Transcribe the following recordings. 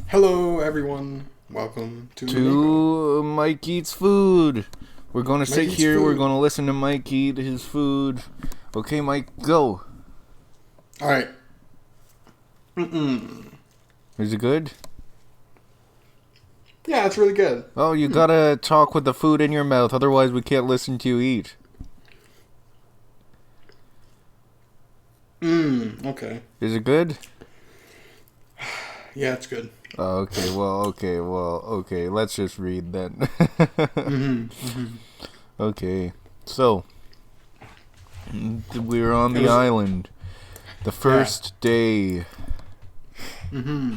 Hello, everyone. Welcome to Umineko. To Mike Eats Food. We're gonna Mike sit Eats here, we're Food. gonna listen to Mike eat his food. Okay, Mike, go. All right. Is it good? Yeah, it's really good. Oh, you gotta talk with the food in your mouth, otherwise we can't listen to you eat. Okay. Is it good? Yeah, it's good. Okay, let's just read then. Mm-hmm. Okay, so, we're on It the was. island. The Yeah. first day. Mm-hmm.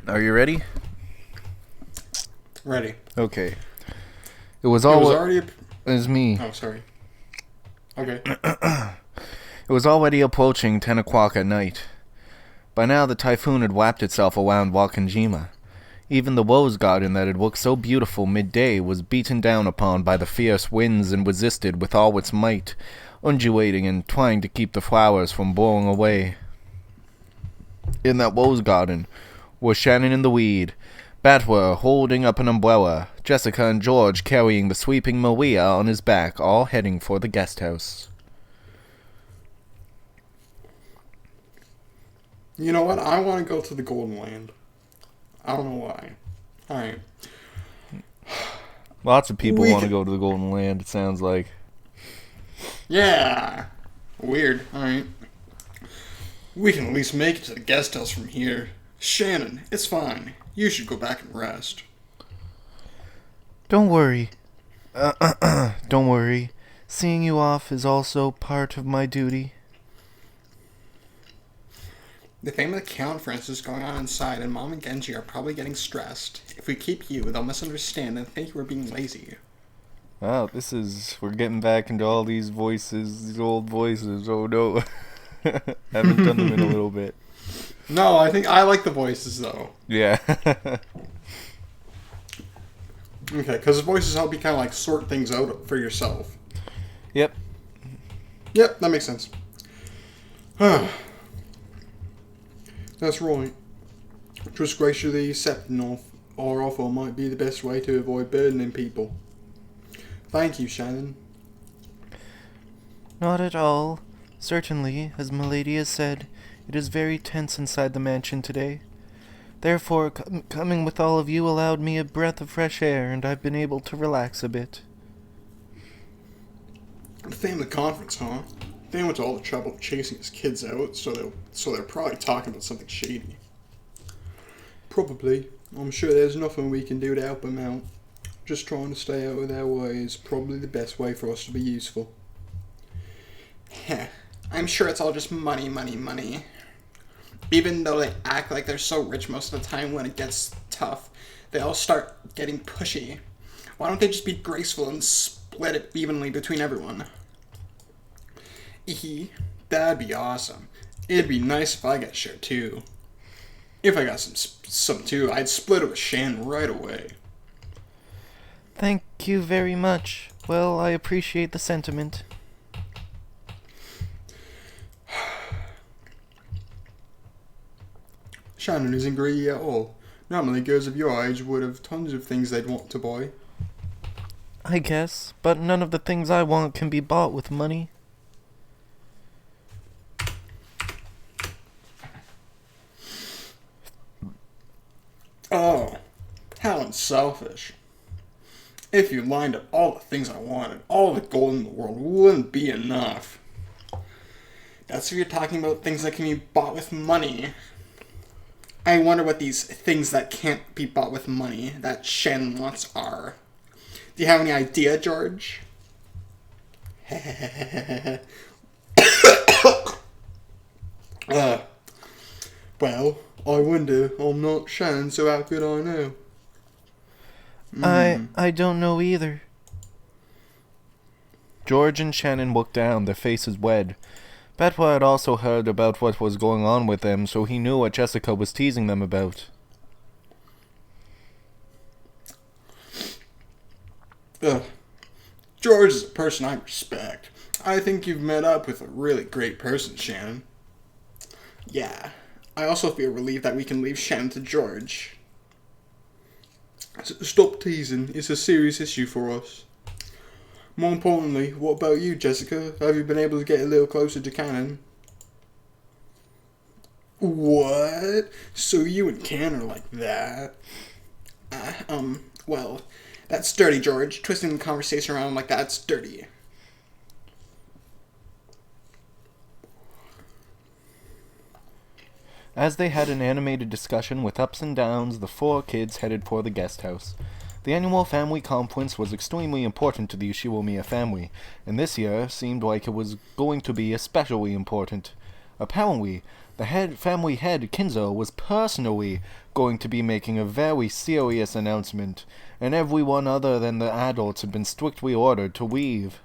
Are you ready? Ready. Okay. It was It was all. already. It was me. Oh, sorry. Okay. It was already approaching 10 o'clock at night. By now the typhoon had wrapped itself around Wakanjima. Even the rose garden that had looked so beautiful midday was beaten down upon by the fierce winds and resisted with all its might, undulating and trying to keep the flowers from blowing away. In that rose garden were Shannon and the weed, Batwer holding up an umbrella, Jessica and George carrying the sweeping Maria on his back, all heading for the guest house. You know what? I want to go to the Golden Land. I don't know why. All right. Lots of people We want to can. go to the Golden Land, it sounds like. Yeah. Weird. All right. We can at least make it to the guest house from here. Shannon, it's fine. You should go back and rest. Don't worry. Don't worry. Seeing you off is also part of my duty. The family conference is going on inside, and Mom and Genji are probably getting stressed. If we keep you, they'll misunderstand and think we're being lazy. Wow, we're getting back into all these voices, these old voices. Oh no. Haven't done them in a little bit. No, I think I like the voices though. Yeah. Okay, because the voices help you kind of like sort things out for yourself. Yep. Yep, that makes sense. That's right. Just graciously accepting our offer might be the best way to avoid burdening people. Thank you, Shannon. Not at all. Certainly, as Milady has said, it is very tense inside the mansion today. Therefore, coming with all of you allowed me a breath of fresh air, and I've been able to relax a bit. The family conference, huh? They went to all the trouble of chasing his kids out, so they're probably talking about something shady. Probably. I'm sure there's nothing we can do to help them out. Just trying to stay out of their way is probably the best way for us to be useful. Heh. I'm sure it's all just money, money, money. Even though they act like they're so rich most of the time, when it gets tough, they all start getting pushy. Why don't they just be graceful and split it evenly between everyone? That'd be awesome. It'd be nice if I got a share too. If I got some too, I'd split it with Shan right away. Thank you very much. Well, I appreciate the sentiment. Shannon isn't greedy at all. Normally, girls of your age would have tons of things they'd want to buy. I guess, but none of the things I want can be bought with money. Oh, how unselfish. If you lined up all the things I wanted, all the gold in the world wouldn't be enough. That's if you're talking about things that can be bought with money. I wonder what these things that can't be bought with money that Shannon wants are. Do you have any idea, George? uh, well, I wonder. I'm not Shannon, so how could I know? I don't know either. George and Shannon looked down, their faces red. Betwa had also heard about what was going on with them, so he knew what Jessica was teasing them about. Ugh. George is a person I respect. I think you've met up with a really great person, Shannon. Yeah, I also feel relieved that we can leave Shen to George. Stop teasing. It's a serious issue for us. More importantly, what about you, Jessica? Have you been able to get a little closer to Cannon? What? So you and Can are like that? Well, that's dirty, George. Twisting the conversation around like that's dirty. As they had an animated discussion with ups and downs, the 4 kids headed for the guest house. The annual family conference was extremely important to the Ushiwomiya family, and this year seemed like it was going to be especially important. Apparently, the family head, Kinzo, was personally going to be making a very serious announcement, and everyone other than the adults had been strictly ordered to leave.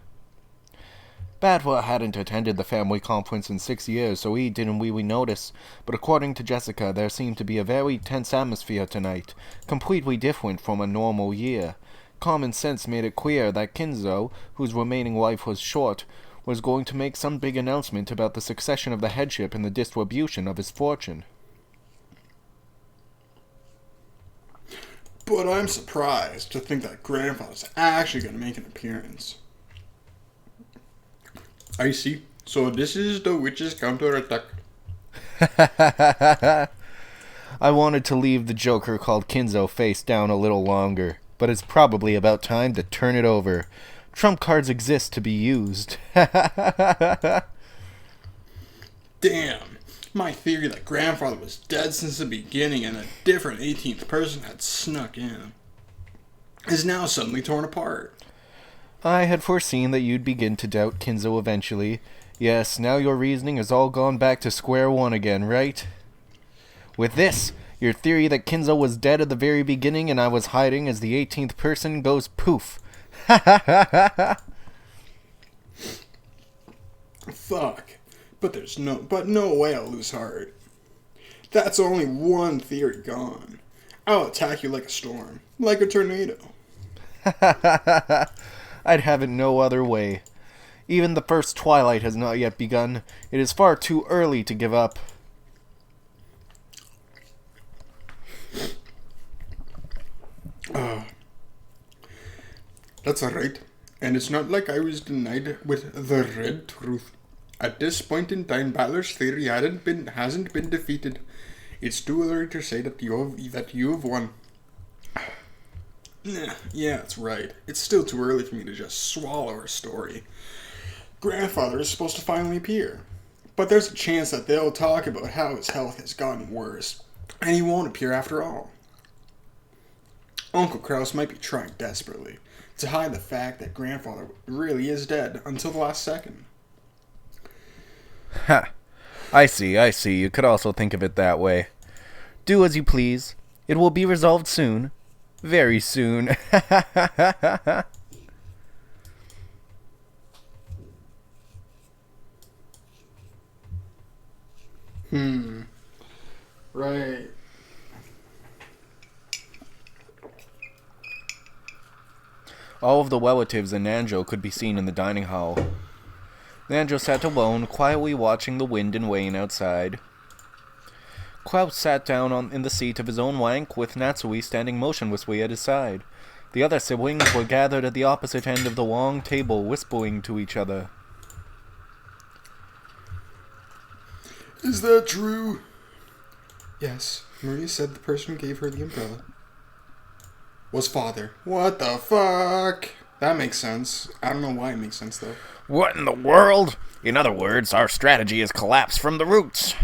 Badwa hadn't attended the family conference in 6 years, so he didn't really notice, but according to Jessica, there seemed to be a very tense atmosphere tonight, completely different from a normal year. Common sense made it clear that Kinzo, whose remaining life was short, was going to make some big announcement about the succession of the headship and the distribution of his fortune. But I'm surprised to think that Grandfather's actually going to make an appearance. I see. So this is the witch's counterattack. I wanted to leave the Joker called Kinzo face down a little longer, but it's probably about time to turn it over. Trump cards exist to be used. Damn. My theory that Grandfather was dead since the beginning and a different 18th person had snuck in is now suddenly torn apart. I had foreseen that you'd begin to doubt Kinzo eventually. Yes, now your reasoning has all gone back to square one again, right? With this, your theory that Kinzo was dead at the very beginning and I was hiding as the 18th person goes poof. Ha ha ha ha ha! Fuck. But no way I'll lose heart. That's only one theory gone. I'll attack you like a storm, like a tornado. I'd have it no other way. Even the first twilight has not yet begun. It is far too early to give up. That's alright. And it's not like I was denied with the red truth. At this point in time, Balor's theory hasn't been defeated. It's too early to say that you've won. Yeah, that's right. It's still too early for me to just swallow her story. Grandfather is supposed to finally appear. But there's a chance that they'll talk about how his health has gotten worse, and he won't appear after all. Uncle Kraus might be trying desperately to hide the fact that Grandfather really is dead until the last second. Ha! I see. You could also think of it that way. Do as you please. It will be resolved soon. Very soon. Right. All of the relatives and Nanjo could be seen in the dining hall. Nanjo sat alone, quietly watching the wind and rain outside. Kraus sat down in the seat of his own rank, with Natsui standing motionlessly at his side. The other siblings were gathered at the opposite end of the long table, whispering to each other. Is that true? Yes. Maria said the person who gave her the umbrella was Father. What the fuck? That makes sense. I don't know why it makes sense, though. What in the world? In other words, our strategy has collapsed from the roots.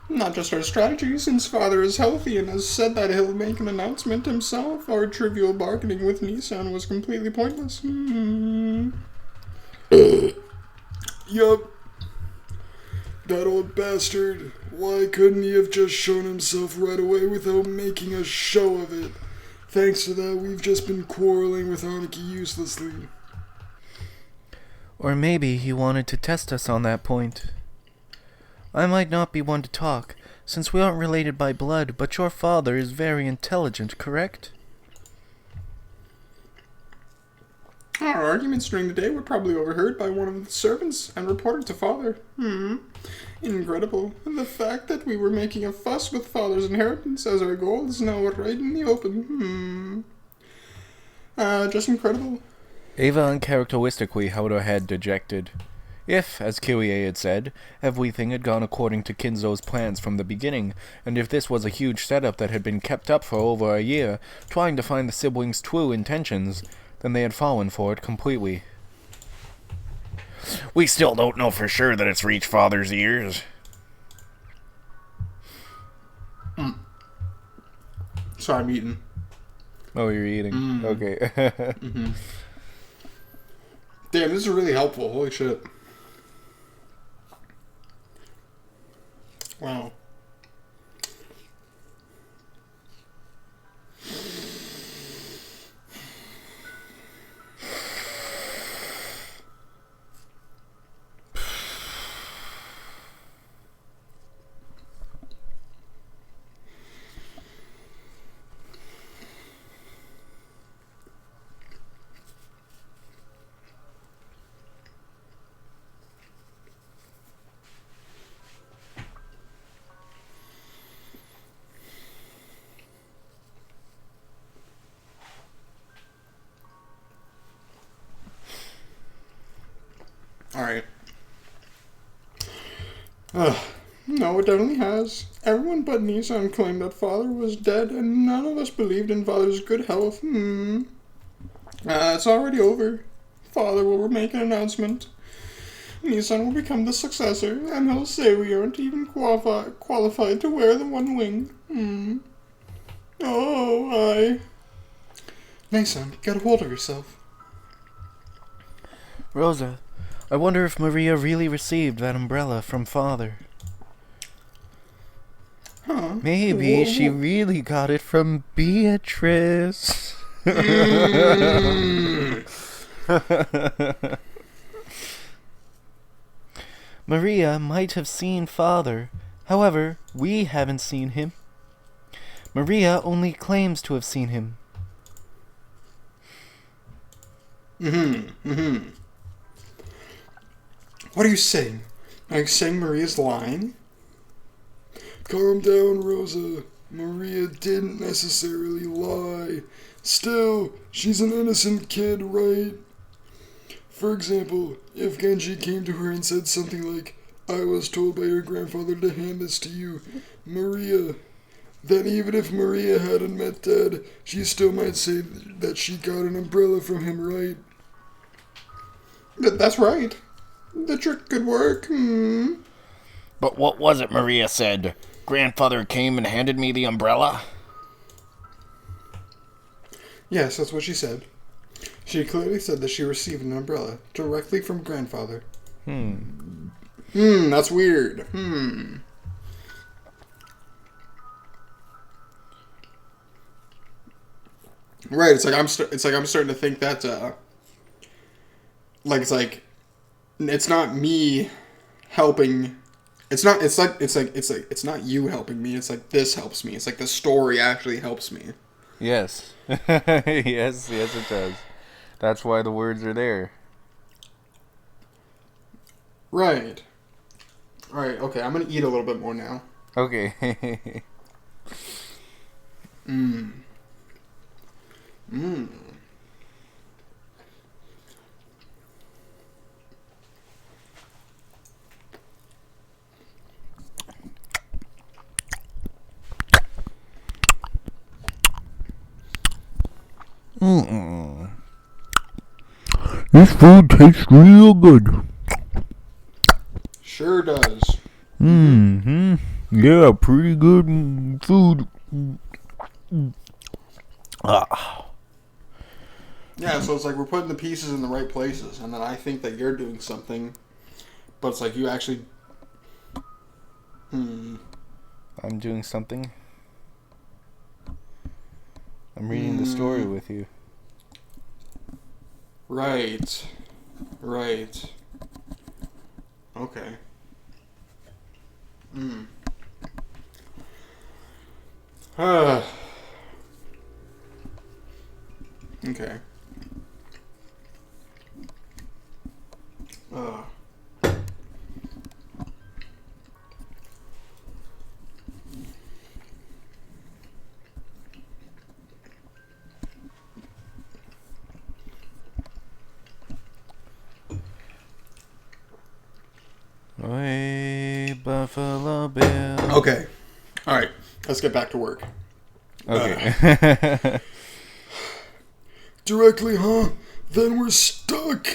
Not just our strategy, since Father is healthy and has said that he'll make an announcement himself. Our trivial bargaining with Nissan was completely pointless. Yup. That old bastard. Why couldn't he have just shown himself right away without making a show of it? Thanks to that, we've just been quarreling with Aniki uselessly. Or maybe he wanted to test us on that point. I might not be one to talk, since we aren't related by blood, but your father is very intelligent, correct? Our arguments during the day were probably overheard by one of the servants and reported to Father. Incredible. And the fact that we were making a fuss with Father's inheritance as our goal is now right in the open. Just incredible. Ava uncharacteristically held her head dejected. If, as Kyrie had said, everything had gone according to Kinzo's plans from the beginning, and if this was a huge setup that had been kept up for over a year, trying to find the siblings' true intentions, then they had fallen for it completely. We still don't know for sure that it's reached Father's ears. Sorry, I'm eating. Oh, you're eating. Okay. Damn, this is really helpful. Holy shit. Wow. Alright. No, it definitely has. Everyone but Nissan claimed that Father was dead, and none of us believed in Father's good health. It's already over. Father will make an announcement. Nissan will become the successor, and he'll say we aren't even qualified to wear the one wing. Oh, Nissan, get a hold of yourself. Rosa, I wonder if Maria really received that umbrella from Father. Huh? Maybe she really got it from Beatrice. Maria might have seen Father. However, we haven't seen him. Maria only claims to have seen him. What are you saying? Are you saying Maria's lying? Calm down, Rosa. Maria didn't necessarily lie. Still, she's an innocent kid, right? For example, if Genji came to her and said something like, I was told by your grandfather to hand this to you, Maria, then even if Maria hadn't met Dad, she still might say that she got an umbrella from him, right? That's right. The trick could work. But what was it Maria said? Grandfather came and handed me the umbrella? Yes, that's what she said. She clearly said that she received an umbrella directly from Grandfather. That's weird. Right, it's like I'm starting to think that it's not me helping. It's not you helping me. It's like this helps me. It's like the story actually helps me. Yes. yes, it does. That's why the words are there. Right. Alright, okay, I'm gonna eat a little bit more now. Okay. This food tastes real good. Sure does. Yeah, pretty good food. Yeah, so it's like we're putting the pieces in the right places, and then I think that you're doing something, but it's like you actually... I'm doing something. I'm reading the story with you. Right. Okay. Okay. Buffalo Bill. Okay. Alright. Let's get back to work. Okay. Directly, huh? Then we're stuck. ...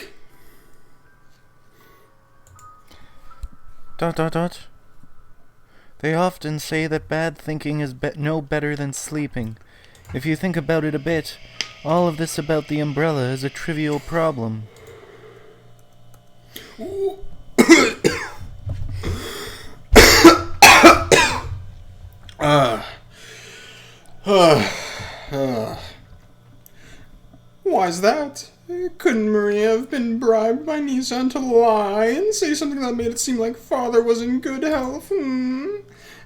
They often say that bad thinking is no better than sleeping. If you think about it a bit, all of this about the umbrella is a trivial problem. Why's that? Couldn't Maria have been bribed by Nissan to lie and say something that made it seem like Father was in good health?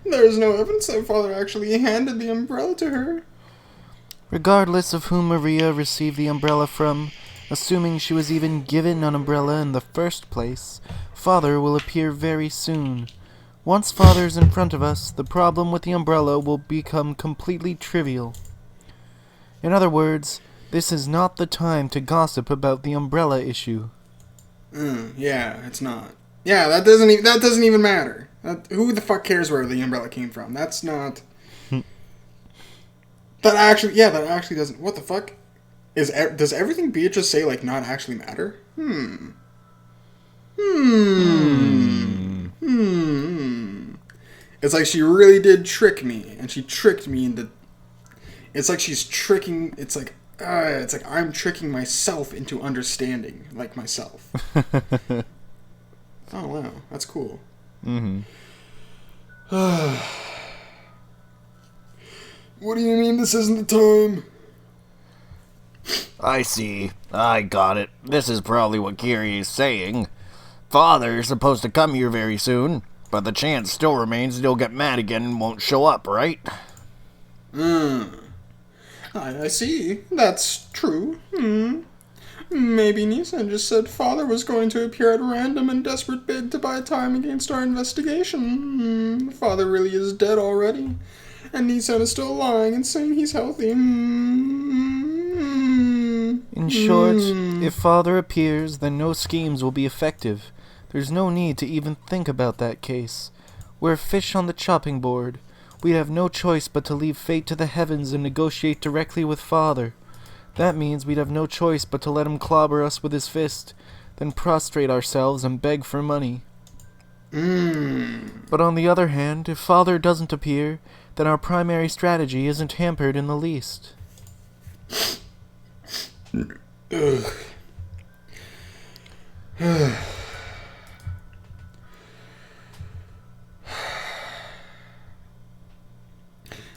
There's no evidence that Father actually handed the umbrella to her. Regardless of whom Maria received the umbrella from, assuming she was even given an umbrella in the first place, Father will appear very soon. Once Father's in front of us, the problem with the umbrella will become completely trivial. In other words, this is not the time to gossip about the umbrella issue. Yeah, it's not. Yeah, that doesn't even matter. Who the fuck cares where the umbrella came from? That's not... that actually doesn't... What the fuck? Does everything Beatrice say, like, not actually matter? It's like she really did trick me, and she tricked me into... It's like she's tricking... It's like I'm tricking myself into understanding, like, myself. Oh, wow. That's cool. What do you mean this isn't the time? I see. I got it. This is probably what Kiri is saying. Father's supposed to come here very soon, but the chance still remains he'll get mad again and won't show up, right? I see. That's true. Maybe Nissan just said Father was going to appear at random in desperate bid to buy time against our investigation. Father really is dead already, and Nissan is still lying and saying he's healthy. In short, if Father appears, then no schemes will be effective. There's no need to even think about that case. We're fish on the chopping board. We'd have no choice but to leave fate to the heavens and negotiate directly with Father. That means we'd have no choice but to let him clobber us with his fist, then prostrate ourselves and beg for money. But on the other hand, if Father doesn't appear, then our primary strategy isn't hampered in the least.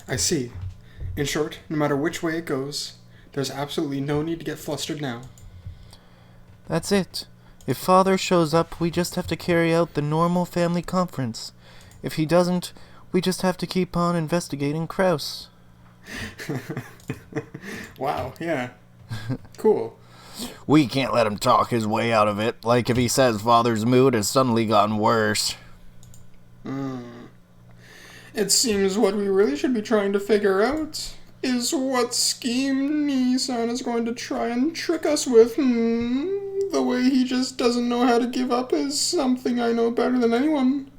I see. In short, no matter which way it goes, there's absolutely no need to get flustered now. That's it. If Father shows up, we just have to carry out the normal family conference. If he doesn't, we just have to keep on investigating Kraus. Wow, yeah. Cool. We can't let him talk his way out of it, like if he says Father's mood has suddenly gotten worse. It seems what we really should be trying to figure out is what scheme Nissan is going to try and trick us with. The way he just doesn't know how to give up is something I know better than anyone.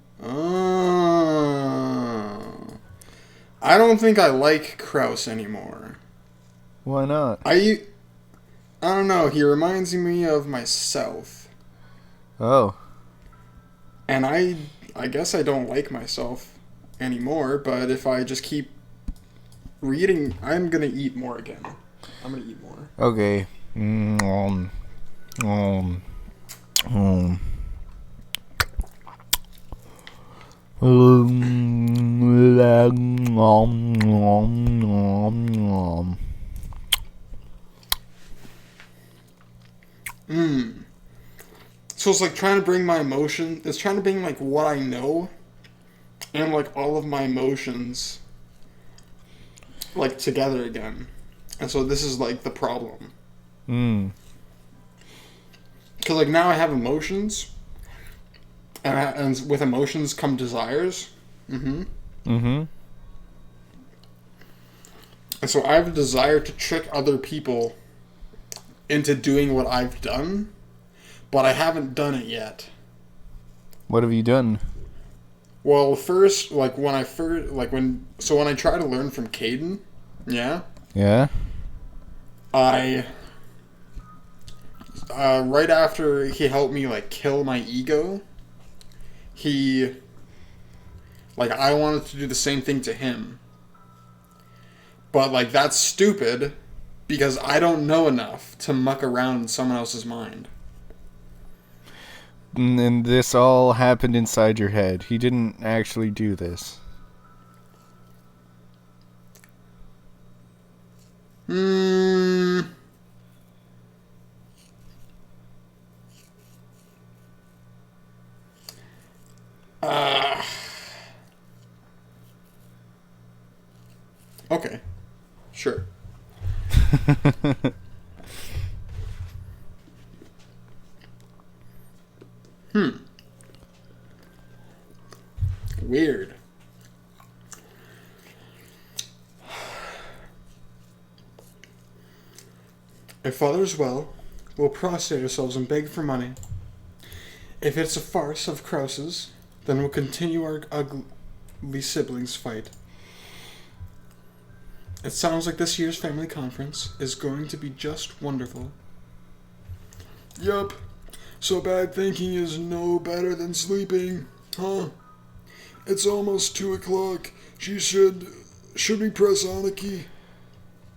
I don't think I like Kraus anymore. Why not? I don't know, he reminds me of myself. Oh. And I guess I don't like myself anymore, but if I just keep reading, I'm gonna eat more again. I'm gonna eat more. Okay. So it's like trying to bring my emotion, it's trying to bring like what I know and like all of my emotions like together again. And so this is like the problem. Because like now I have emotions, and with emotions come desires. And so I have a desire to trick other people into doing what I've done, but I haven't done it yet. What have you done? Well, first, when I try to learn from Caden, yeah, Yeah? I, right after he helped me, kill my ego, I wanted to do the same thing to him. But, that's stupid, because I don't know enough to muck around in someone else's mind. And this all happened inside your head. He didn't actually do this. Okay. Sure. Weird. If father's well, we'll prostrate ourselves and beg for money. If it's a farce of Krause's, then we'll continue our ugly siblings' fight. It sounds like this year's family conference is going to be just wonderful. Yup. So bad thinking is no better than sleeping, huh? It's almost 2 o'clock. Should we press on a key?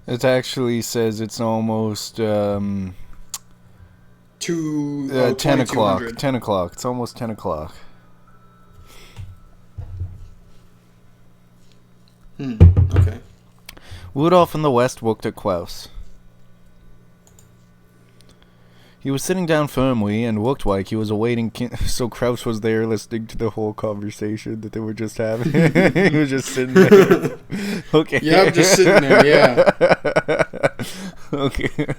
It actually says it's almost 10 o'clock. 10 o'clock. It's almost 10 o'clock. Okay. Rudolph in the west looked at Klaus. He was sitting down firmly and looked like he was awaiting so Kraus was there listening to the whole conversation that they were just having. He was just sitting there. Okay. Yeah, I'm just sitting there, yeah. Okay.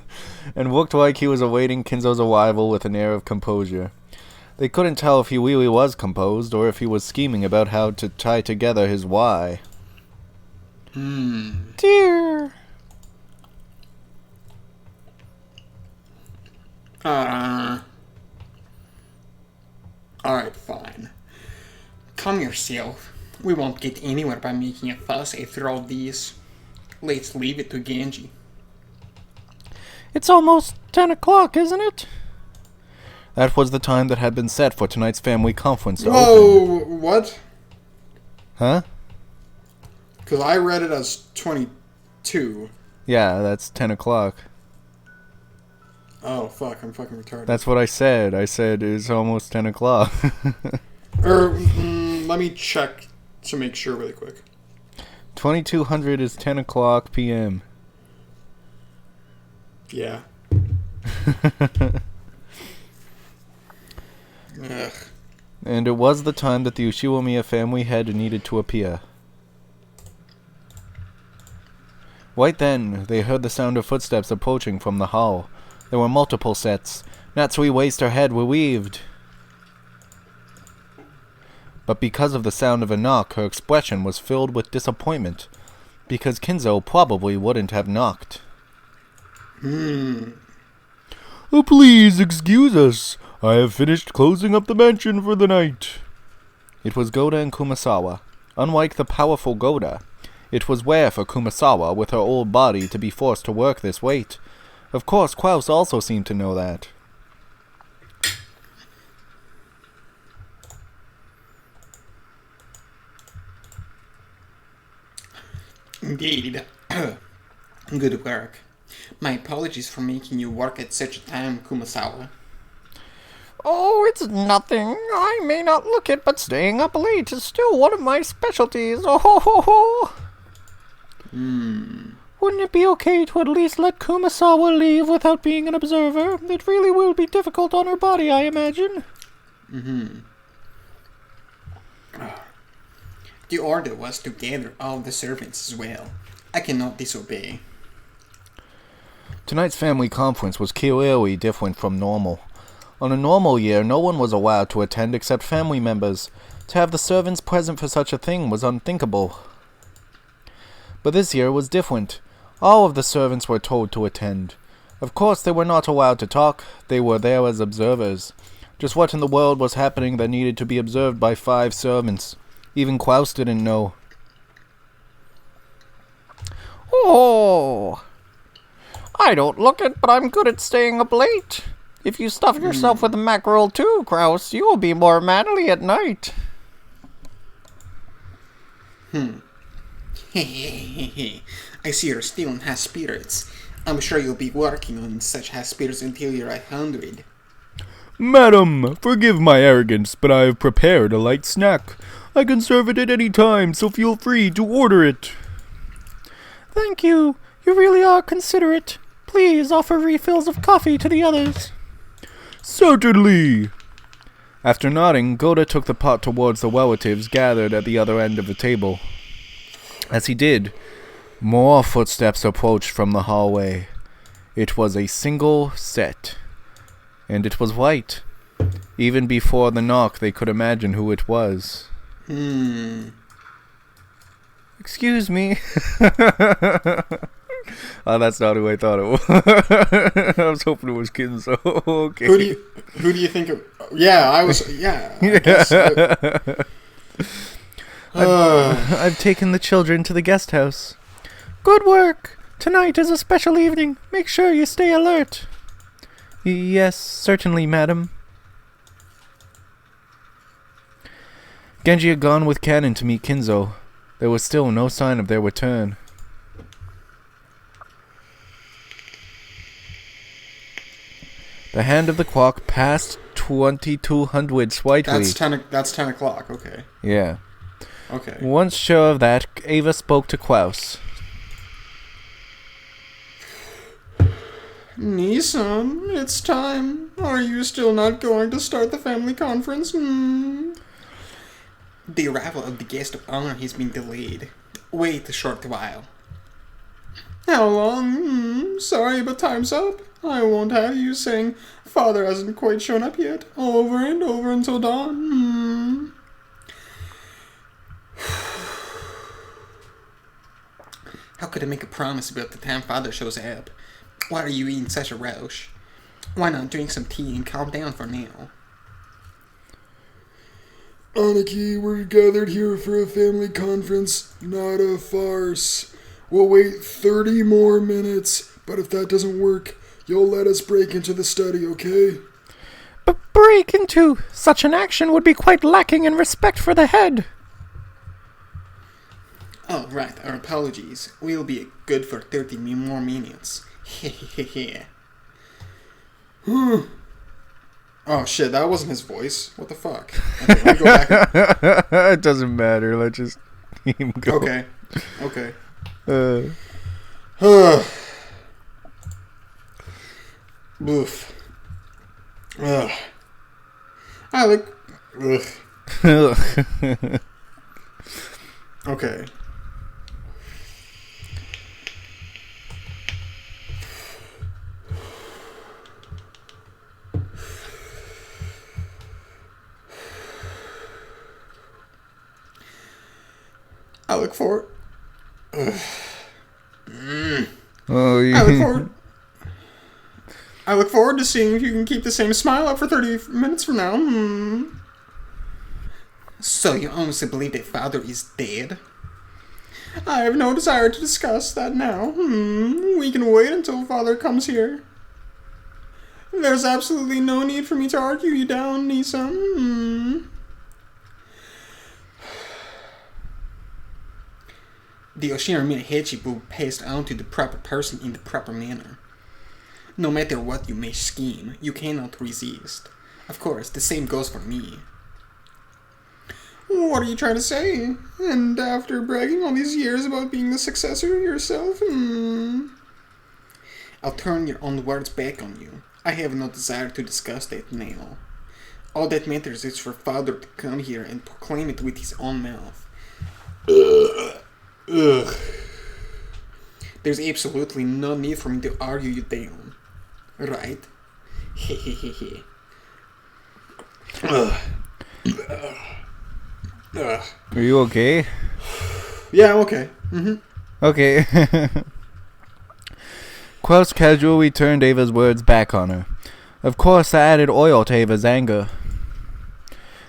And looked like he was awaiting Kinzo's arrival with an air of composure. They couldn't tell if he really was composed or if he was scheming about how to tie together his why. Dear. Alright, fine. Calm yourself. We won't get anywhere by making a fuss after all this. Let's leave it to Genji. It's almost 10 o'clock, isn't it? That was the time that had been set for tonight's family conference to open. Whoa, what? Huh? Because I read it as 22. Yeah, that's 10 o'clock. Oh, fuck, I'm fucking retarded. That's what I said. I said it's almost 10 o'clock. Let me check to make sure really quick. 2200 is 10 o'clock p.m. Yeah. Ugh. And it was the time that the Ushiwamiya family head needed to appear. Right then, they heard the sound of footsteps approaching from the hall. There were multiple sets. Natsui raised her head relieved. But because of the sound of a knock, her expression was filled with disappointment. Because Kinzo probably wouldn't have knocked. Oh, please excuse us. I have finished closing up the mansion for the night. It was Goda and Kumasawa. Unlike the powerful Goda, it was rare for Kumasawa with her old body to be forced to work this weight. Of course, Klaus also seemed to know that. Indeed. Good work. My apologies for making you work at such a time, Kumasawa. Oh, it's nothing. I may not look it, but staying up late is still one of my specialties. Oh ho ho ho! Wouldn't it be okay to at least let Kumasawa leave without being an observer? It really will be difficult on her body, I imagine. The order was to gather all the servants as well. I cannot disobey. Tonight's family conference was clearly different from normal. On a normal year, no one was allowed to attend except family members. To have the servants present for such a thing was unthinkable. But this year was different. All of the servants were told to attend. Of course, they were not allowed to talk. They were there as observers. Just what in the world was happening that needed to be observed by 5 servants? Even Klaus didn't know. Oh, I don't look it, but I'm good at staying up late. If you stuff yourself with mackerel too, Kraus, you will be more manly at night. I see you're still in high spirits. I'm sure you'll be working on such high spirits until you're 100. Madam, forgive my arrogance, but I have prepared a light snack. I can serve it at any time, so feel free to order it. Thank you. You really are considerate. Please offer refills of coffee to the others. Certainly. After nodding, Goda took the pot towards the relatives gathered at the other end of the table. As he did, more footsteps approached from the hallway. It was a single set, and it was white. Even before the knock, they could imagine who it was. Excuse me. Oh, that's not who I thought it was. I was hoping it was Kinzo. Okay. Who do you think it? Yeah, I was. Yeah. I guess I've taken the children to the guest house. Good work. Tonight is a special evening. Make sure you stay alert. Yes, certainly, madam. Genji had gone with Cannon to meet Kinzo. There was still no sign of their return. The hand of the clock passed 2200 slightly. That's 10 o'clock. Okay. Yeah. Okay. Once sure of that, Ava spoke to Klaus. Nissan, it's time. Are you still not going to start the family conference? The arrival of the guest of honor has been delayed. Wait a short while. How long? Sorry, but time's up. I won't have you saying, Father hasn't quite shown up yet, over and over until dawn. How could I make a promise about the time Father shows up? Why are you eating such a rush? Why not drink some tea and calm down for now? Aniki, we're gathered here for a family conference, not a farce. We'll wait 30 more minutes, but if that doesn't work, you'll let us break into the study, okay? But break into such an action would be quite lacking in respect for the head. Oh, right, our apologies. We'll be good for 30 more minutes. Hehehe. Oh shit, that wasn't his voice. What the fuck? Okay, let me go back. It doesn't matter. Let's just keep him going. Okay. Oof. Ugh. I like. Ugh. Okay. I look forward. Oh, yeah. I look forward to seeing if you can keep the same smile up for 30 minutes from now. So you honestly believe that Father is dead? I have no desire to discuss that now. We can wait until Father comes here. There's absolutely no need for me to argue you down, Nissan. The Oshinomine Heichi will be passed on to the proper person in the proper manner. No matter what you may scheme, you cannot resist. Of course, the same goes for me. What are you trying to say? And after bragging all these years about being the successor yourself? I'll turn your own words back on you. I have no desire to discuss that now. All that matters is for Father to come here and proclaim it with his own mouth. Ugh. There's absolutely no need for me to argue you down. Right? Hehehehe. Are you okay? Yeah, I'm okay. Okay. Klaus casually turned Ava's words back on her. Of course, that added oil to Ava's anger.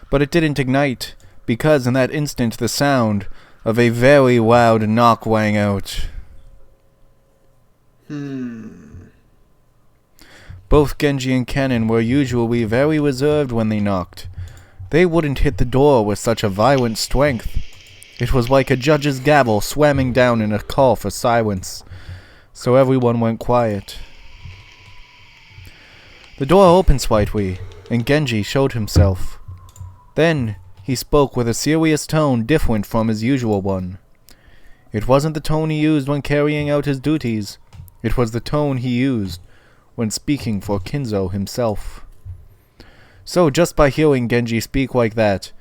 But it didn't ignite. because in that instant the sound of a very loud knock rang out. Both Genji and Kennen were usually very reserved when they knocked. They wouldn't hit the door with such a violent strength. It was like a judge's gavel slamming down in a call for silence. So everyone went quiet. The door opened slightly, and Genji showed himself. Then he spoke with a serious tone different from his usual one. It wasn't the tone he used when carrying out his duties. It was the tone he used when speaking for Kinzo himself. So just by hearing Genji speak like that,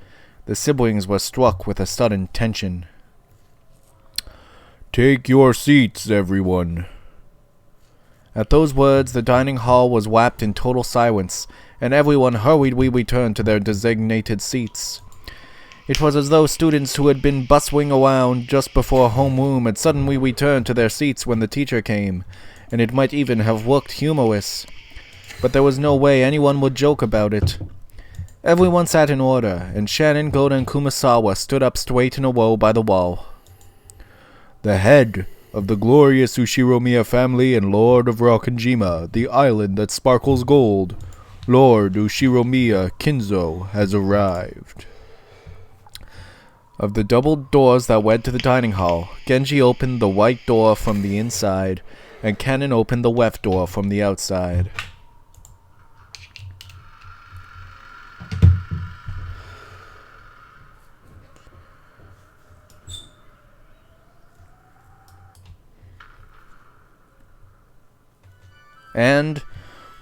the siblings were struck with a sudden tension. "Take your seats, everyone." At those words, the dining hall was wrapped in total silence, and everyone hurriedly returned to their designated seats. It was as though students who had been bustling around just before homeroom had suddenly returned to their seats when the teacher came, and it might even have looked humorous. But there was no way anyone would joke about it. Everyone sat in order, and Shannon, Goda, and Kumasawa stood up straight in a row by the wall. "The head of the glorious Ushiromiya family and Lord of Rokkenjima, the island that sparkles gold, Lord Ushiromiya Kinzo, has arrived." Of the double doors that led to the dining hall, Genji opened the right door from the inside, and Kennen opened the left door from the outside. And,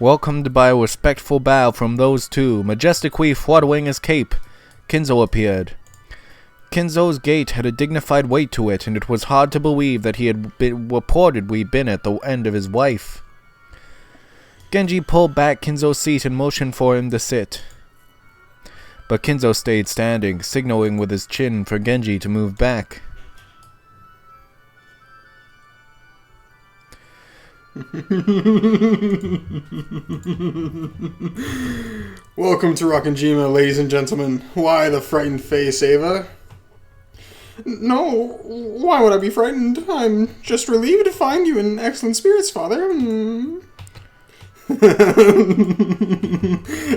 welcomed by a respectful bow from those two, majestically fluttering his cape, Kinzo appeared. Kinzo's gait had a dignified weight to it, and it was hard to believe that he had reportedly been at the end of his wife. Genji pulled back Kinzo's seat and motioned for him to sit. But Kinzo stayed standing, signaling with his chin for Genji to move back. Welcome to Rokkenjima, ladies and gentlemen. Why the frightened face, Ava? No, why would I be frightened? I'm just relieved to find you in excellent spirits, Father.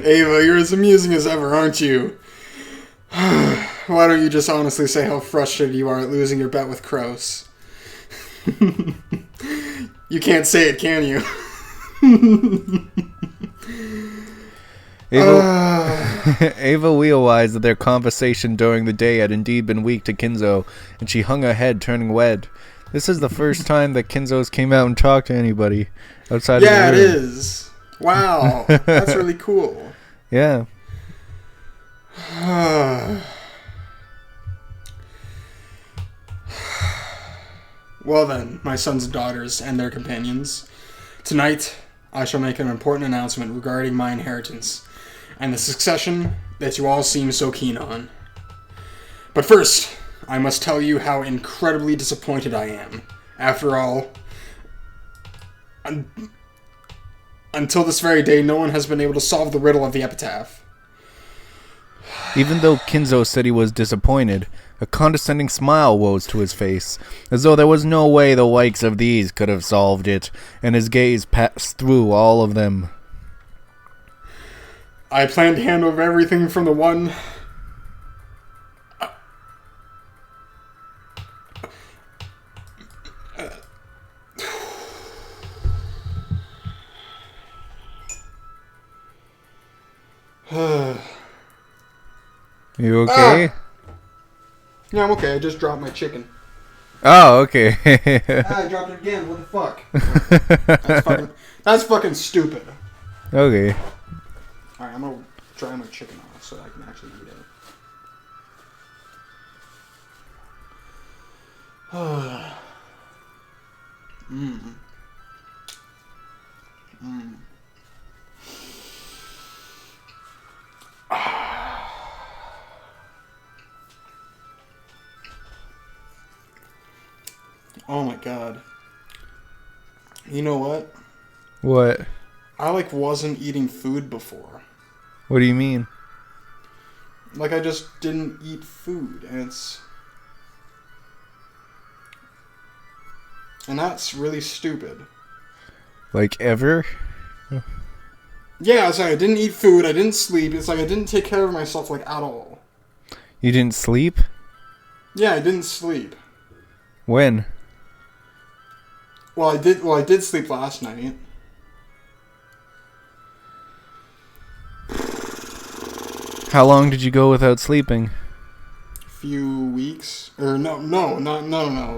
Ava, you're as amusing as ever, aren't you? Why don't you just honestly say how frustrated you are at losing your bet with Kraus? You can't say it, can you? Ava realized that their conversation during the day had indeed been weak to Kinzo, and she hung her head, turning red. This is the first time that Kinzo's came out and talked to anybody outside of the room. Yeah, it is. Wow, that's really cool. Yeah. Well then, my sons and daughters and their companions, tonight I shall make an important announcement regarding my inheritance and the succession that you all seem so keen on. But first, I must tell you how incredibly disappointed I am. After all, until this very day, no one has been able to solve the riddle of the epitaph. Even though Kinzo said he was disappointed, a condescending smile rose to his face, as though there was no way the likes of these could have solved it, and his gaze passed through all of them. I plan to hand over everything from the one... You okay? Yeah, I'm okay. I just dropped my chicken. Oh, okay. I dropped it again. What the fuck? That's fucking stupid. Okay. Alright, I'm gonna dry my chicken off so I can actually eat it. Oh my god. You know what? What? I wasn't eating food before. What do you mean? Like, I just didn't eat food, and that's really stupid. Like, ever? Yeah, it's like I didn't eat food, I didn't sleep, it's like I didn't take care of myself, like, at all. You didn't sleep? Yeah, I didn't sleep. When? Well, I did sleep last night. How long did you go without sleeping? A few weeks. Or, no,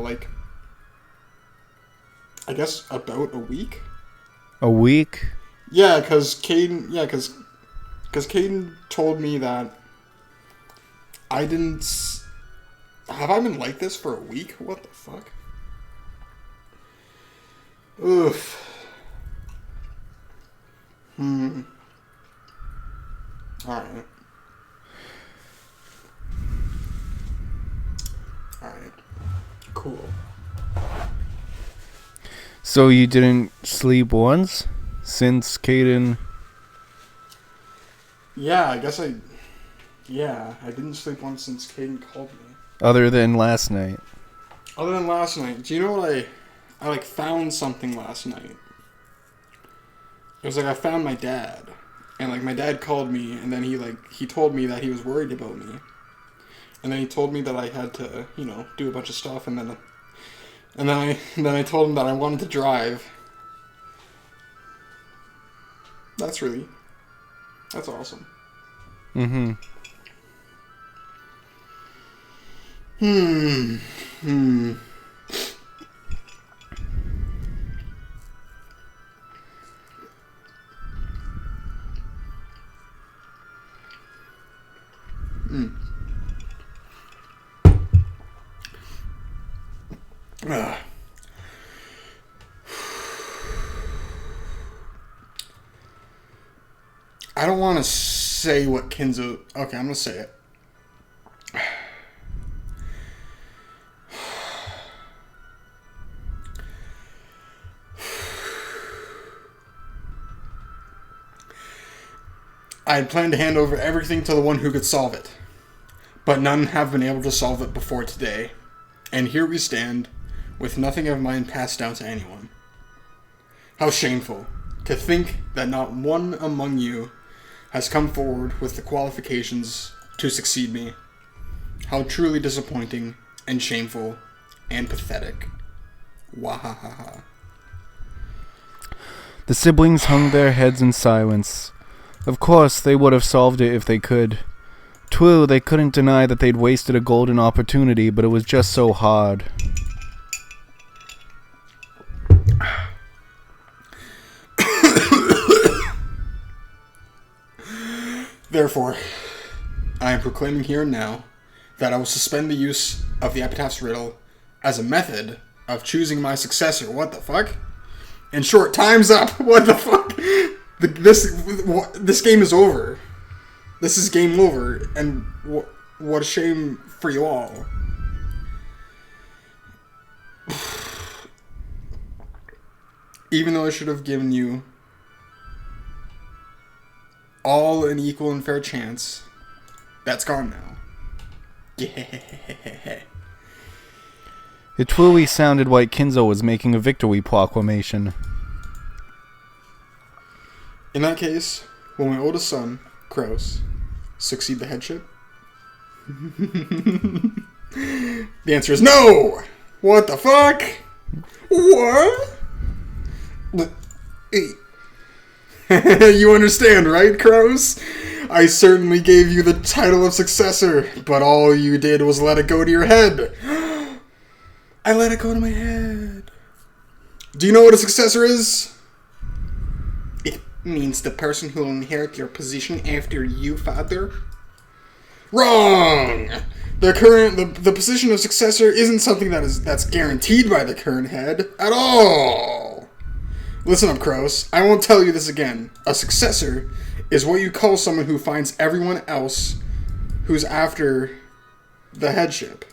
like, I guess about a week? A week? Yeah, because Caden told me that I didn't... Have I been like this for a week? What the fuck? Oof. Alright. Alright. Cool. So you didn't sleep once? Since Caden... Yeah, I guess I didn't sleep once since Caden called me. Other than last night? Other than last night. Do you know what I like found something last night? It was like I found my dad. And like my dad called me and then he told me that he was worried about me. And then he told me that I had to, do a bunch of stuff and then I told him that I wanted to drive. That's awesome. Mm-hmm. I don't want to say what Kinzo... Okay, I'm going to say it. I had planned to hand over everything to the one who could solve it. But none have been able to solve it before today. And here we stand, with nothing of mine passed down to anyone. How shameful to think that not one among you has come forward with the qualifications to succeed me. How truly disappointing and shameful and pathetic. Wahahaha. The siblings hung their heads in silence. Of course, they would have solved it if they could. True, they couldn't deny that they'd wasted a golden opportunity, but it was just so hard. Therefore, I am proclaiming here and now that I will suspend the use of the epitaph's riddle as a method of choosing my successor. What the fuck? In short, time's up. What the fuck? This game is over. This is game over, and what a shame for you all. Even though I should have given you all an equal and fair chance, that's gone now. Yeah. It truly sounded like Kinzo was making a victory proclamation. In that case, will my oldest son, Kraus, succeed the headship? The answer is no! What the fuck? What? You understand, right, Kraus? I certainly gave you the title of successor, but all you did was let it go to your head. I let it go to my head. Do you know what a successor is? It means the person who will inherit your position after you, father. Wrong! The position of successor isn't something that's guaranteed by the current head at all. Listen up, Kraus. I won't tell you this again. A successor is what you call someone who finds everyone else who's after the headship,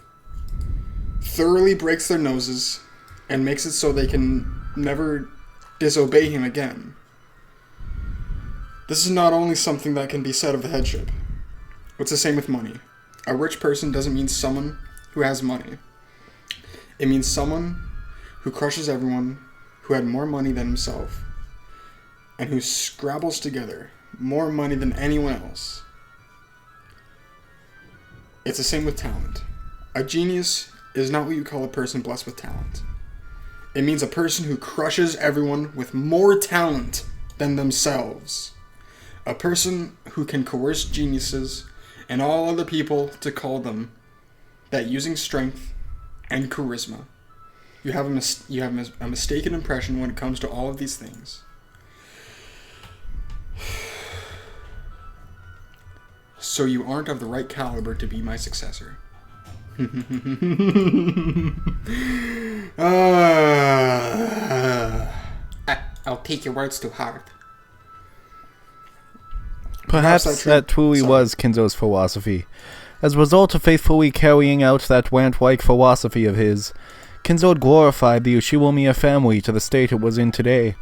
thoroughly breaks their noses, and makes it so they can never disobey him again. This is not only something that can be said of the headship. It's the same with money. A rich person doesn't mean someone who has money. It means someone who crushes everyone who had more money than himself and who scrabbles together more money than anyone else. It's the same with talent. A genius is not what you call a person blessed with talent. It means a person who crushes everyone with more talent than themselves. A person who can coerce geniuses and all other people to call them that using strength and charisma. You have a mistaken impression when it comes to all of these things. So you aren't of the right caliber to be my successor. I'll take your words to heart. Perhaps that truly was Kinzo's philosophy. As a result of faithfully carrying out that Wantwike philosophy of his, Kinzo had glorified the Ushiwamiya family to the state it was in today.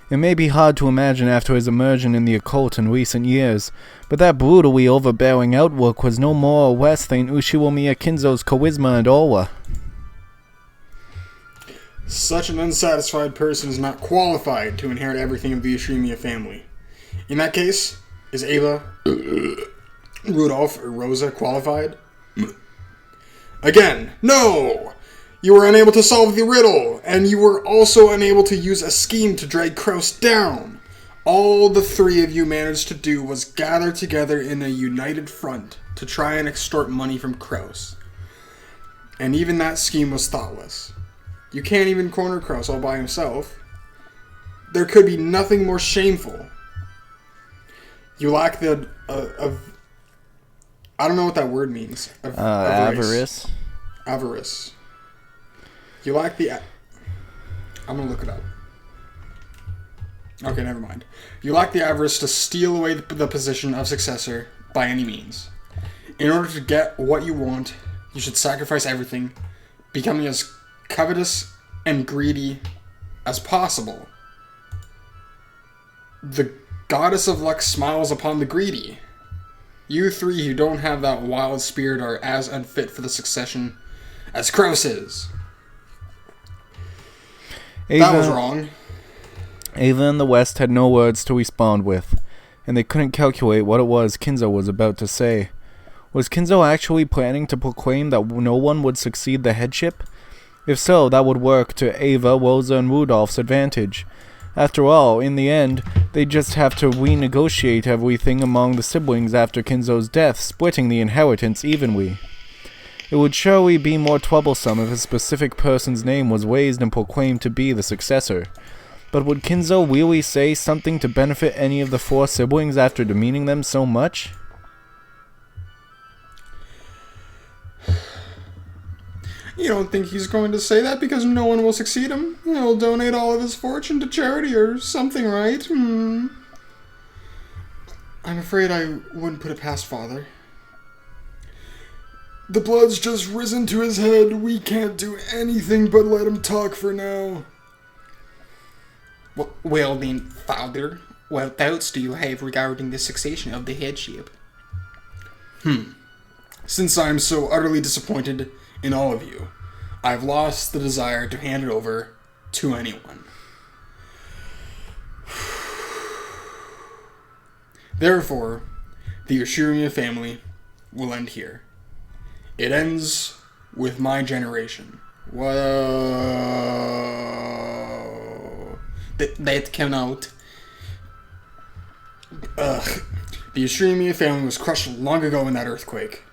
It may be hard to imagine after his immersion in the occult in recent years, but that brutally overbearing outlook was no more or less than Ushiwamiya Kinzo's charisma and aura. Such an unsatisfied person is not qualified to inherit everything of the Ushiwamiya family. In that case, is Ava, Rudolph, or Rosa qualified? Again, no! You were unable to solve the riddle, and you were also unable to use a scheme to drag Kraus down. All the three of you managed to do was gather together in a united front to try and extort money from Kraus. And even that scheme was thoughtless. You can't even corner Kraus all by himself. There could be nothing more shameful. You lack the... I don't know what that word means. Avarice? Avarice. You lack the... I'm going to look it up. Okay, never mind. You lack the avarice to steal away the position of successor by any means. In order to get what you want, you should sacrifice everything, becoming as covetous and greedy as possible. The goddess of luck smiles upon the greedy. You three who don't have that wild spirit are as unfit for the succession as Kraus is. That was wrong. Ava and the West had no words to respond with, and they couldn't calculate what it was Kinzo was about to say. Was Kinzo actually planning to proclaim that no one would succeed the headship? If so, that would work to Ava, Rosa, and Rudolph's advantage. After all, in the end, they'd just have to renegotiate everything among the siblings after Kinzo's death, splitting the inheritance evenly. It would surely be more troublesome if a specific person's name was raised and proclaimed to be the successor. But would Kinzo really say something to benefit any of the four siblings after demeaning them so much? You don't think he's going to say that because no one will succeed him? He'll donate all of his fortune to charity or something, right? I'm afraid I wouldn't put it past Father. The blood's just risen to his head. We can't do anything but let him talk for now. Well then, Father, what doubts do you have regarding the succession of the headship? Since I'm so utterly disappointed in all of you, I've lost the desire to hand it over to anyone. Therefore, the Ushiwamiya family will end here. It ends with my generation. Whoa. That came out. The Ushiwamiya family was crushed long ago in that earthquake.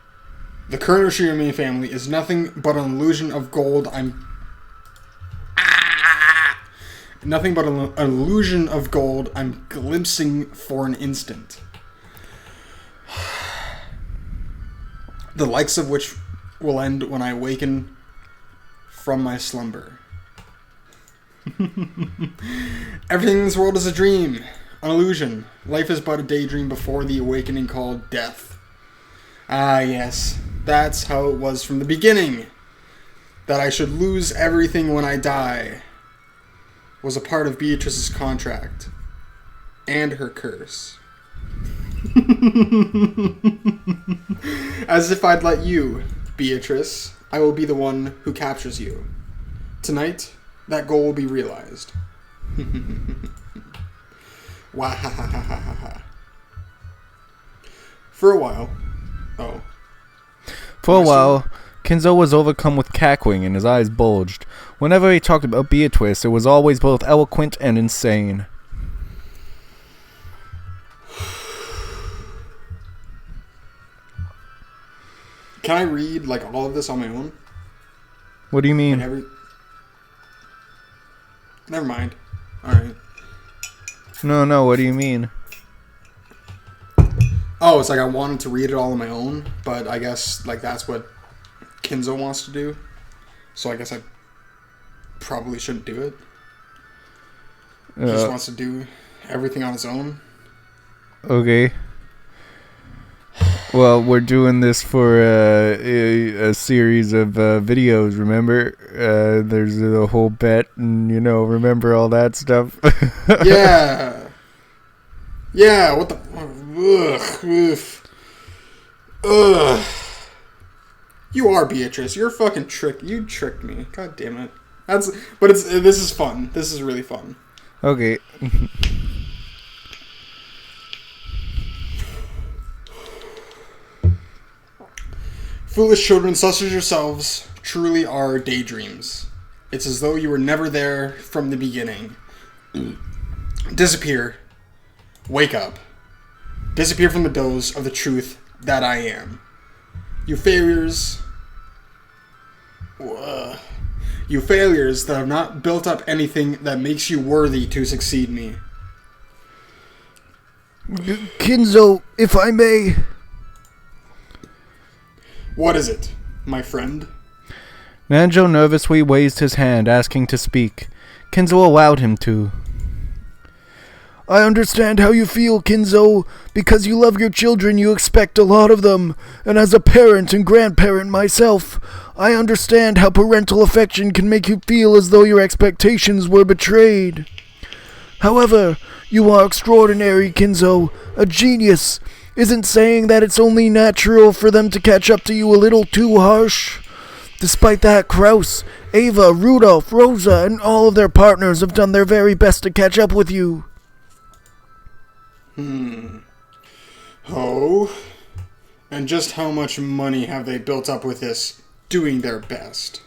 The current Ushiwamiya family is nothing but an illusion of gold. Nothing but an illusion of gold I'm glimpsing for an instant. The likes of which will end when I awaken from my slumber. Everything in this world is a dream, an illusion. Life is but a daydream before the awakening called death. Ah, yes, that's how it was from the beginning. That I should lose everything when I die was a part of Beatrice's contract and her curse. As if I'd let you, Beatrice. I will be the one who captures you. Tonight, that goal will be realized. Wahahahaha. For a while. Oh. For a while, Kinzo was overcome with cackling and his eyes bulged. Whenever he talked about Beatrice, it was always both eloquent and insane. Can I read, like, all of this on my own? What do you mean? Never mind. Alright. No, what do you mean? Oh, it's like I wanted to read it all on my own, but I guess, like, that's what Kinzo wants to do. So I guess I probably shouldn't do it. He just wants to do everything on his own. Okay. Well, we're doing this for a series of videos, remember? There's a whole bet, and, remember all that stuff? Yeah. Yeah, what the... Ugh. Oof. Ugh. You are Beatrice. You're a fucking trick. You tricked me. God damn it. This is fun. This is really fun. Okay. Foolish children such as yourselves truly are daydreams. It's as though you were never there from the beginning. Disappear. Wake up. Disappear from the doze of the truth that I am. You failures... You failures that have not built up anything that makes you worthy to succeed me. Kinzo, if I may... What is it, my friend? Nanjo nervously raised his hand, asking to speak. Kinzo allowed him to. I understand how you feel, Kinzo. Because you love your children, you expect a lot of them. And as a parent and grandparent myself, I understand how parental affection can make you feel as though your expectations were betrayed. However, you are extraordinary, Kinzo. A genius. Isn't saying that it's only natural for them to catch up to you a little too harsh. Despite that, Kraus, Ava, Rudolph, Rosa, and all of their partners have done their very best to catch up with you. Oh? And just how much money have they built up with this doing their best?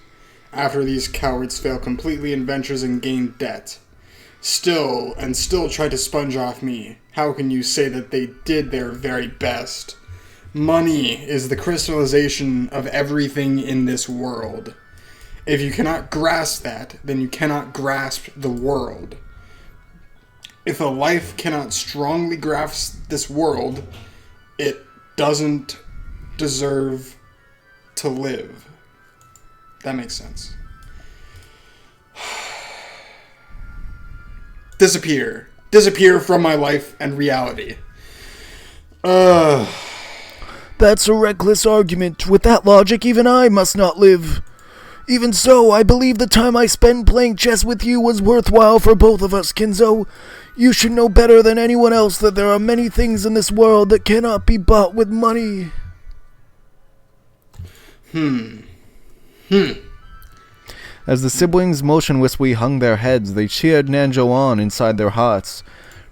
After these cowards fail completely in ventures and gain debt. Still try to sponge off me. How can you say that they did their very best? Money is the crystallization of everything in this world. If you cannot grasp that, then you cannot grasp the world. If a life cannot strongly grasp this world, it doesn't deserve to live. That makes sense. Disappear. Disappear from my life and reality. That's a reckless argument. With that logic, even I must not live. Even so, I believe the time I spent playing chess with you was worthwhile for both of us, Kinzo. You should know better than anyone else that there are many things in this world that cannot be bought with money. As the siblings motionlessly hung their heads, they cheered Nanjo on inside their hearts.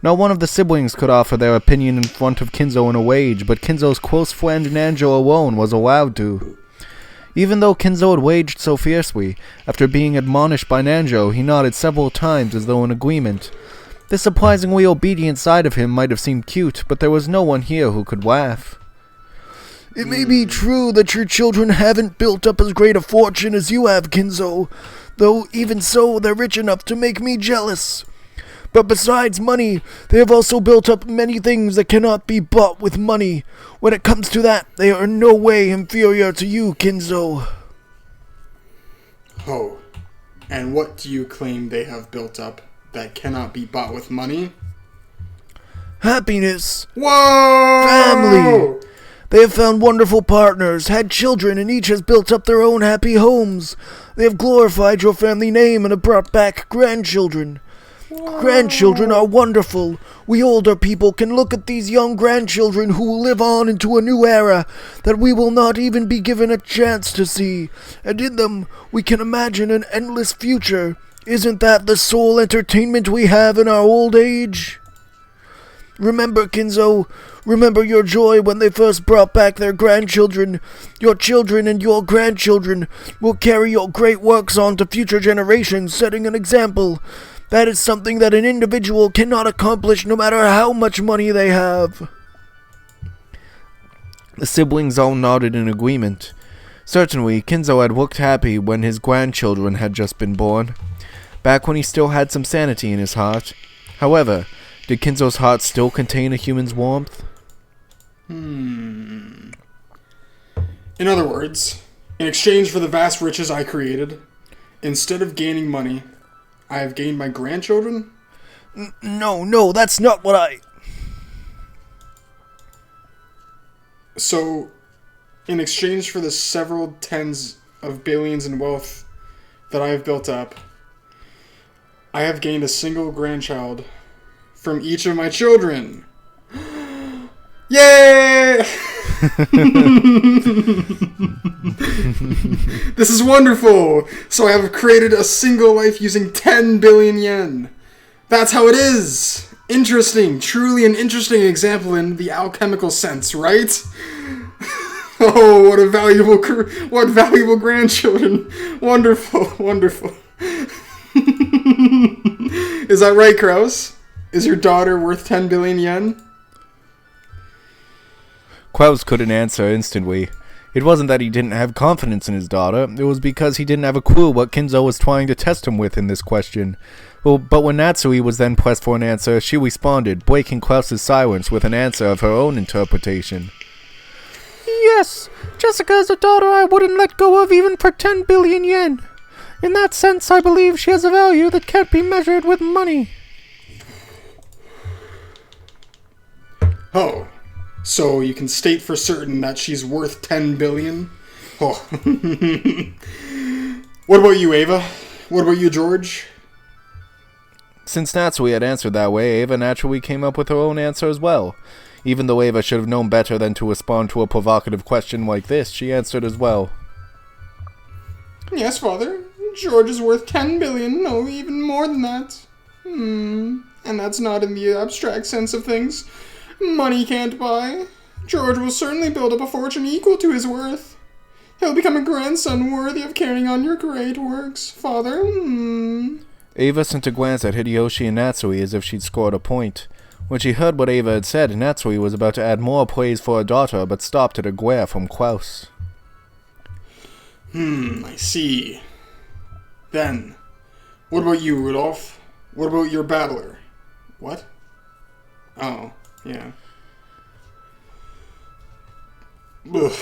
Not one of the siblings could offer their opinion in front of Kinzo in a wage, but Kinzo's close friend Nanjo alone was allowed to. Even though Kinzo had waged so fiercely, after being admonished by Nanjo, he nodded several times as though in agreement. The surprisingly obedient side of him might have seemed cute, but there was no one here who could laugh. It may be true that your children haven't built up as great a fortune as you have, Kinzo, though even so they're rich enough to make me jealous. But besides money, they have also built up many things that cannot be bought with money. When it comes to that, they are in no way inferior to you, Kinzo. Oh, and what do you claim they have built up that cannot be bought with money? Happiness. Whoa! Family. They have found wonderful partners, had children, and each has built up their own happy homes. They have glorified your family name and have brought back grandchildren. Grandchildren are wonderful. We older people can look at these young grandchildren who will live on into a new era that we will not even be given a chance to see, and in them we can imagine an endless future. Isn't that the sole entertainment we have in our old age? Remember, Kinzo, remember your joy when they first brought back their grandchildren. Your children and your grandchildren will carry your great works on to future generations, setting an example. That is something that an individual cannot accomplish no matter how much money they have. The siblings all nodded in agreement. Certainly, Kinzo had looked happy when his grandchildren had just been born, back when he still had some sanity in his heart. However, did Kinzo's heart still contain a human's warmth? In other words, in exchange for the vast riches I created, instead of gaining money, I have gained my grandchildren? No, that's not what I... So, in exchange for the several tens of billions in wealth that I have built up, I have gained a single grandchild from each of my children. Yay! This is wonderful! So I have created a single life using 10 billion yen. That's how it is! Interesting. Truly an interesting example in the alchemical sense, right? Oh, what valuable grandchildren. Wonderful. Is that right, Kraus? Is your daughter worth 10 billion yen? Kraus couldn't answer instantly. It wasn't that he didn't have confidence in his daughter, it was because he didn't have a clue what Kinzo was trying to test him with in this question. But when Natsui was then pressed for an answer, she responded, breaking Kraus's silence with an answer of her own interpretation. Yes, Jessica is a daughter I wouldn't let go of even for 10 billion yen. In that sense, I believe she has a value that can't be measured with money. Oh, so you can state for certain that she's worth 10 billion? Oh. What about you, Ava? What about you, George? Since Natsui had answered that way, Ava naturally came up with her own answer as well. Even though Ava should have known better than to respond to a provocative question like this, she answered as well. Yes, Father. George is worth 10 billion, no, even more than that. And that's not in the abstract sense of things. Money can't buy. George will certainly build up a fortune equal to his worth. He'll become a grandson worthy of carrying on your great works, Father. Ava sent a glance at Hideyoshi and Natsui as if she'd scored a point. When she heard what Ava had said, Natsui was about to add more praise for her daughter, but stopped at a glare from Kraus. I see. Then, what about you, Rudolph? What about your battler? What? Oh, yeah. Ugh.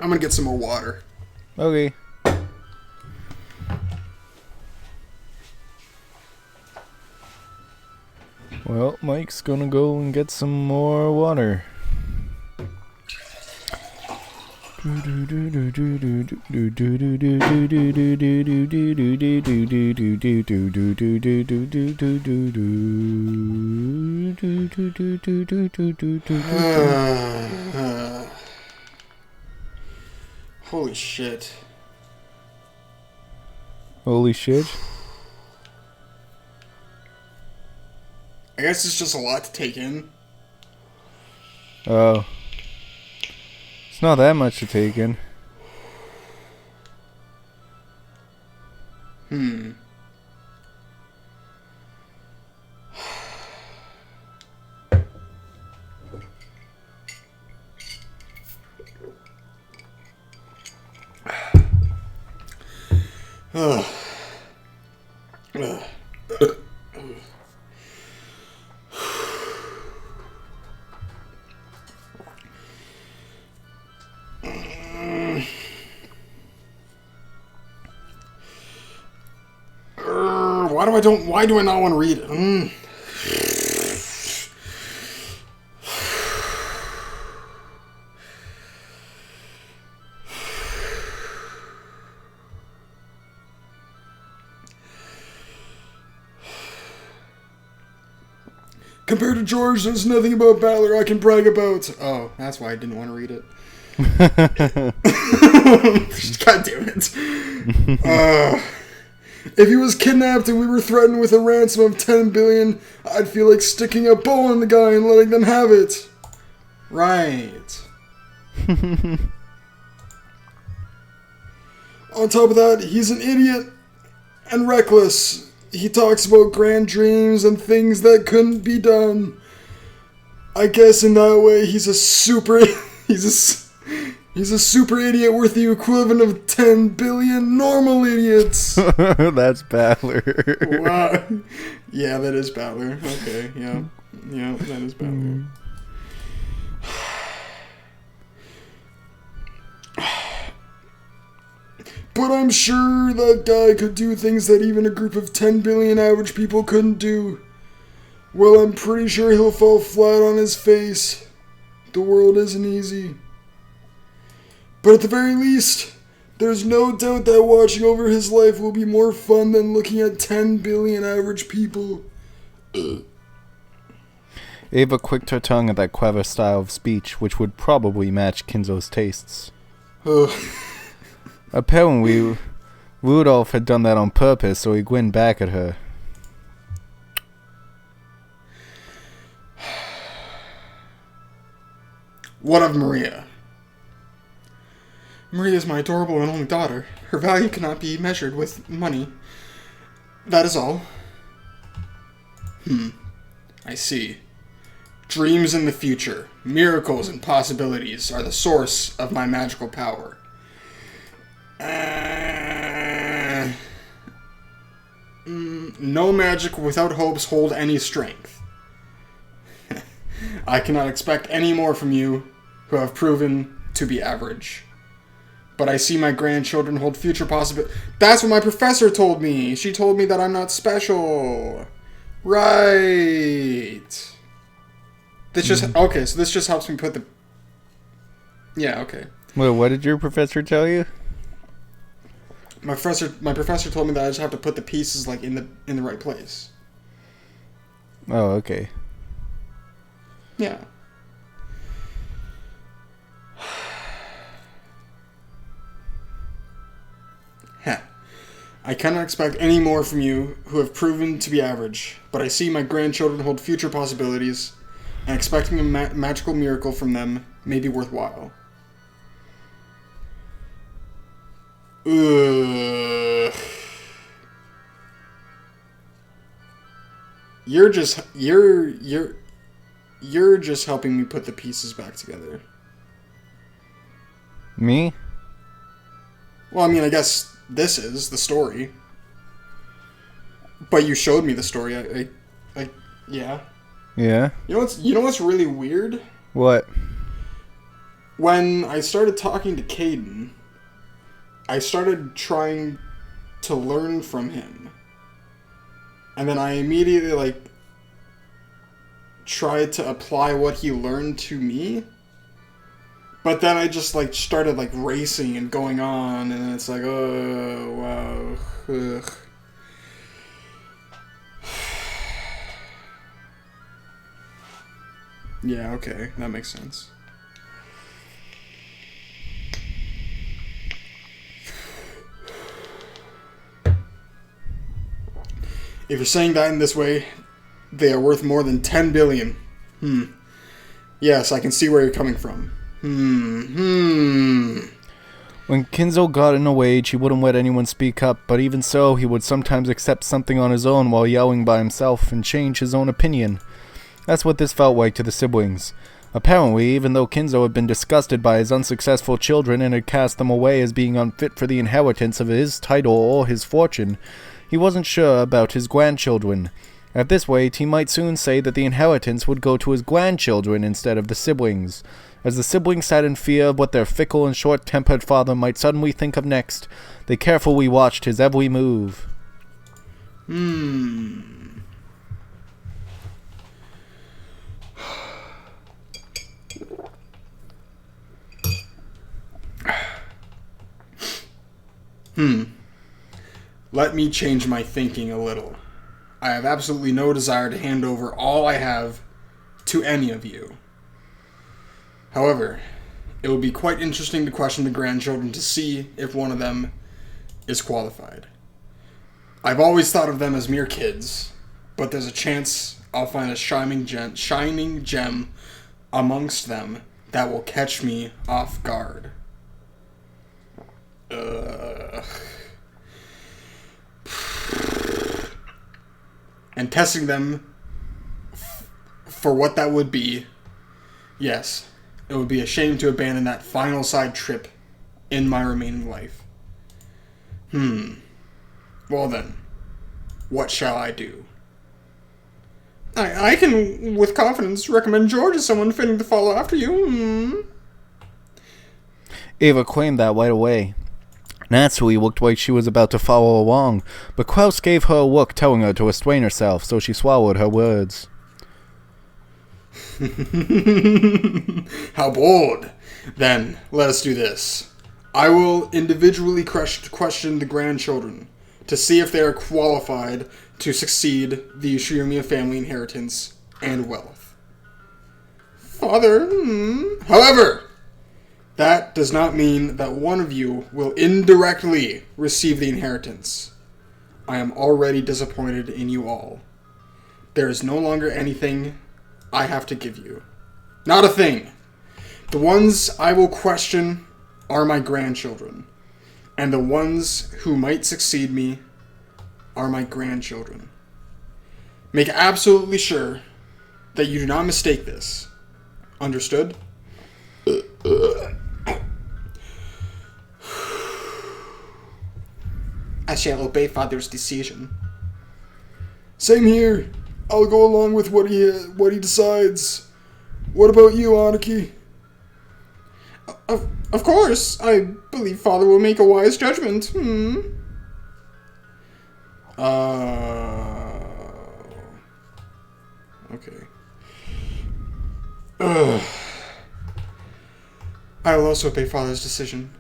I'm gonna get some more water. Okay. Well, Mike's gonna go and get some more water. Holy shit. Holy shit. I guess it's just a lot to take in. Oh. It's not that much to take in. Ugh. Why do I not want to read it? Compared to George, there's nothing about Battler I can brag about. Oh, that's why I didn't want to read it. God damn it. If he was kidnapped and we were threatened with a ransom of 10 billion, I'd feel like sticking a bow in the guy and letting them have it. Right. On top of that, he's an idiot and reckless. He talks about grand dreams and things that couldn't be done. I guess in that way, he's a super idiot worth the equivalent of 10 billion normal idiots. That's Battler. Wow. Yeah, that is Battler. Okay, yeah. Yeah, that is Battler. But I'm sure that guy could do things that even a group of 10 billion average people couldn't do. Well, I'm pretty sure he'll fall flat on his face. The world isn't easy. But at the very least, there's no doubt that watching over his life will be more fun than looking at 10 billion average people. Ava clicked her tongue at that clever style of speech, which would probably match Kinzo's tastes. Apparently, Rudolph had done that on purpose, so he grinned back at her. What of Maria? Maria is my adorable and only daughter. Her value cannot be measured with money. That is all. I see. Dreams in the future, miracles and possibilities are the source of my magical power. No magic without hopes hold any strength. I cannot expect any more from you, who have proven to be average. But I see my grandchildren hold future possibilities. That's what my professor told me. She told me that I'm not special. Right. This just okay. So this just helps me put the. Yeah. Okay. Well, what did your professor tell you? My professor told me that I just have to put the pieces like in the right place. Oh, okay. Yeah. I cannot expect any more from you who have proven to be average, but I see my grandchildren hold future possibilities, and expecting a magical miracle from them may be worthwhile. Ugh. You're just helping me put the pieces back together. Me? Well, I mean, I guess this is the story. But you showed me the story. Yeah. Yeah? You know what's really weird? What? When I started talking to Caden, I started trying to learn from him. And then I immediately, tried to apply what he learned to me. But then I just, started, racing and going on, and it's like, oh, wow, ugh. Yeah, okay, that makes sense. If you're saying that in this way, they are worth more than 10 billion. Yes, I can see where you're coming from. When Kinzo got in a rage, he wouldn't let anyone speak up, but even so, he would sometimes accept something on his own while yelling by himself and change his own opinion. That's what this felt like to the siblings. Apparently, even though Kinzo had been disgusted by his unsuccessful children and had cast them away as being unfit for the inheritance of his title or his fortune, he wasn't sure about his grandchildren. At this rate, he might soon say that the inheritance would go to his grandchildren instead of the siblings. As the siblings sat in fear of what their fickle and short-tempered father might suddenly think of next, they carefully watched his every move. Let me change my thinking a little. I have absolutely no desire to hand over all I have to any of you. However, it would be quite interesting to question the grandchildren to see if one of them is qualified. I've always thought of them as mere kids, but there's a chance I'll find a shining gem amongst them that will catch me off guard. And testing them for what that would be, yes, it would be a shame to abandon that final side trip in my remaining life. Well then, what shall I do? I can, with confidence, recommend George as someone fitting to follow after you. Ava claimed that right away. Naturally looked like she was about to follow along, but Klaus gave her a look telling her to restrain herself, so she swallowed her words. How bold! Then, let us do this. I will individually question the grandchildren to see if they are qualified to succeed the Ushiyumiya family inheritance and wealth. Father, However, that does not mean that one of you will indirectly receive the inheritance. I am already disappointed in you all. There is no longer anything I have to give you. Not a thing. The ones I will question are my grandchildren, and the ones who might succeed me are my grandchildren. Make absolutely sure that you do not mistake this. Understood? I shall obey Father's decision. Same here. I'll go along with what he decides. What about you, Aniki? Of course, I believe Father will make a wise judgment. Okay. I will also obey Father's decision.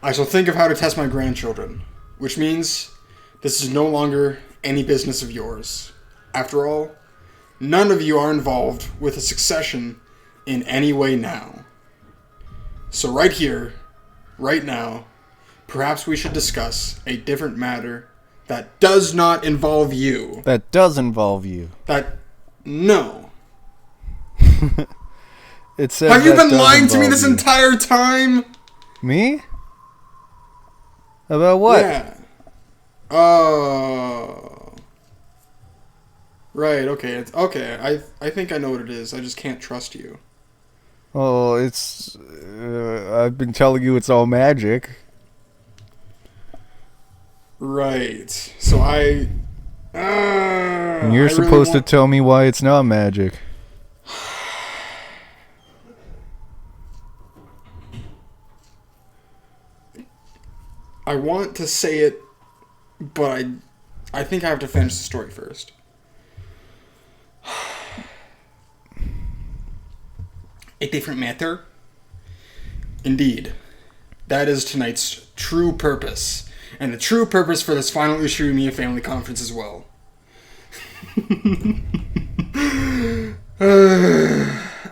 I shall think of how to test my grandchildren, which means this is no longer any business of yours. After all, none of you are involved with a succession in any way now. So right here, right now, perhaps we should discuss a different matter that does not involve you. That does involve you. No. It says Have you that been does lying to me involve this you. entire time? Me? About what? Yeah. Oh. Right, okay. Okay, I think I know what it is. I just can't trust you. Oh, it's... I've been telling you it's all magic. Right. So And you're I really supposed to want- tell me why it's not magic. I want to say it, but I think I have to finish the story first. A different matter? Indeed. That is tonight's true purpose. And the true purpose for this final Ushiyumiya family conference as well.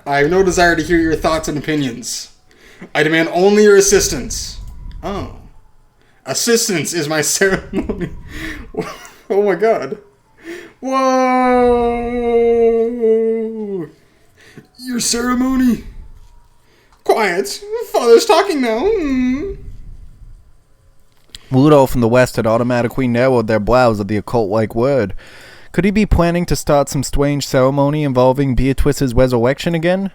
I have no desire to hear your thoughts and opinions. I demand only your assistance. Oh. Assistance is my ceremony. Oh my god. Whoa. Your ceremony? Quiet. Father's talking now. Rudolph and the West had automatically narrowed their brows at the occult-like word. Could he be planning to start some strange ceremony involving Beatrice's resurrection again?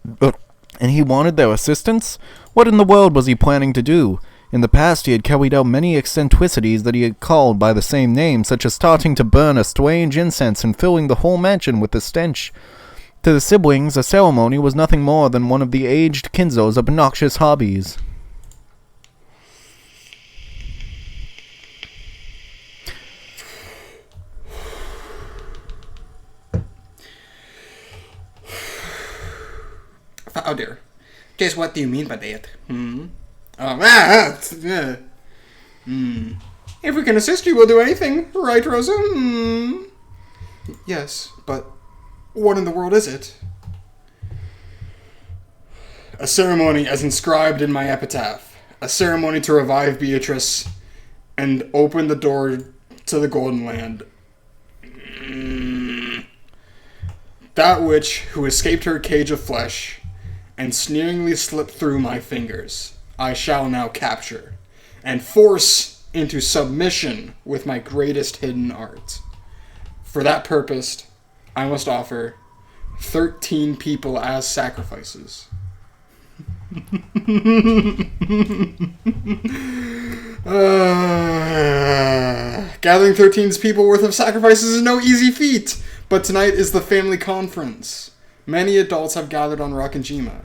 And he wanted their assistance? What in the world was he planning to do? In the past he had carried out many eccentricities that he had called by the same name, such as starting to burn a strange incense and filling the whole mansion with the stench. To the siblings, a ceremony was nothing more than one of the aged Kinzo's obnoxious hobbies. Oh dear. Just what do you mean by that? If we can assist you, we'll do anything. Right, Rosa? Yes, but what in the world is it? A ceremony as inscribed in my epitaph. A ceremony to revive Beatrice and open the door to the Golden Land. That witch who escaped her cage of flesh and sneeringly slipped through my fingers, I shall now capture and force into submission with my greatest hidden art. For that purpose, I must offer 13 people as sacrifices. Gathering 13 people worth of sacrifices is no easy feat, but tonight is the family conference. Many adults have gathered on Rakanjima.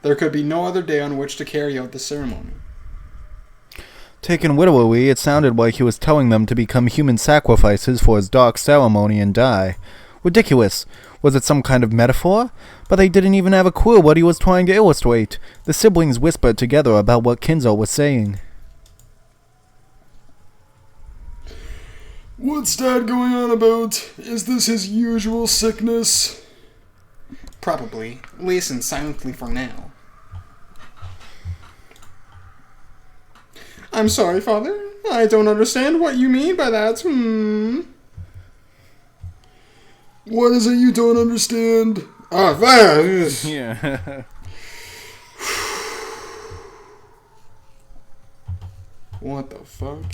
There could be no other day on which to carry out the ceremony. Taken literally, it sounded like he was telling them to become human sacrifices for his dark ceremony and die. Ridiculous. Was it some kind of metaphor? But they didn't even have a clue what he was trying to illustrate. The siblings whispered together about what Kinzo was saying. What's Dad going on about? Is this his usual sickness? Probably. Listen silently for now. I'm sorry, Father. I don't understand what you mean by that. What is it you don't understand? Yeah. What the fuck?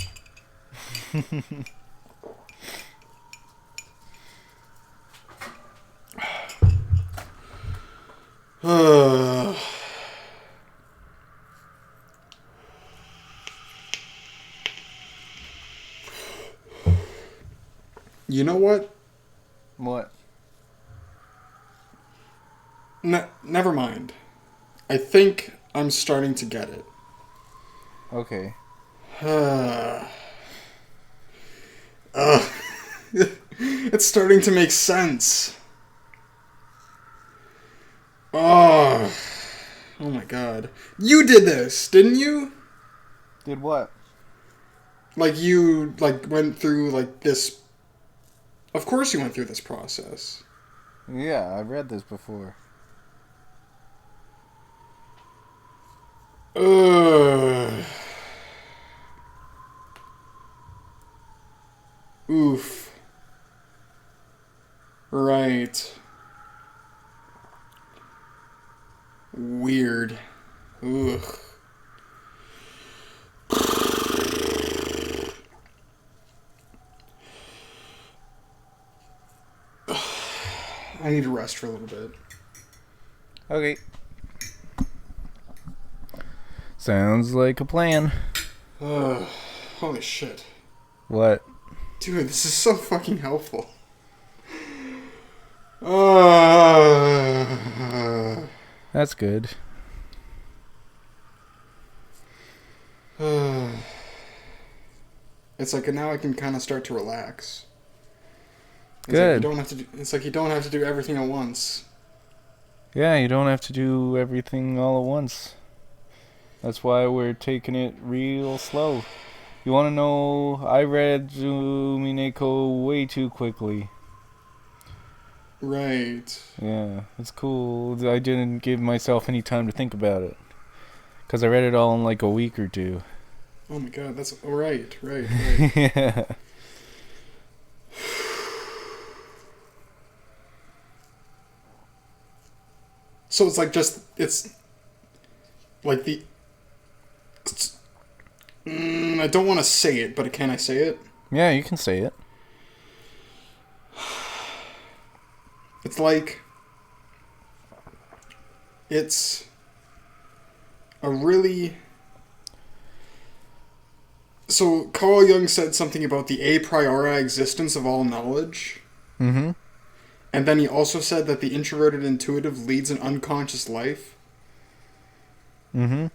You know what? What? Never mind. I think I'm starting to get it. Okay. It's starting to make sense. Oh my god. You did this, didn't you? Did what? You went through this. Of course you went through this process. Yeah, I've read this before. Oof. Right. Weird. Ugh. I need to rest for a little bit. Okay. Sounds like a plan. Holy shit. What? Dude, this is so fucking helpful. That's good. It's like now I can kind of start to relax. Good. It's like you don't have to do everything at once. Yeah, you don't have to do everything all at once. That's why we're taking it real slow. You want to know, I read Umineko way too quickly. Right. Yeah, it's cool. I didn't give myself any time to think about it. Because I read it all in like a week or two. Oh my god, that's... Right. Yeah. So it's like just... It's... Like the... I don't want to say it, but can I say it? Yeah, you can say it. It's like... it's a really... So, Carl Jung said something about the a priori existence of all knowledge. Mm-hmm. And then he also said that the introverted intuitive leads an unconscious life. Mm-hmm.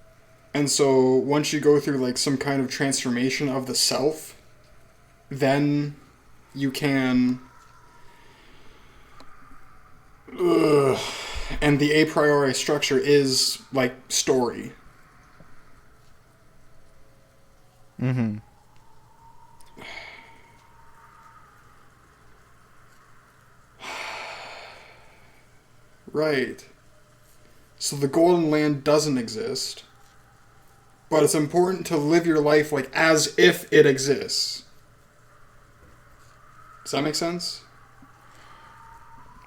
And so, once you go through, like, some kind of transformation of the self, then you can... And the a priori structure is, like, story. Mm-hmm. Right. So the Golden Land doesn't exist. But it's important to live your life, like, as if it exists. Does that make sense?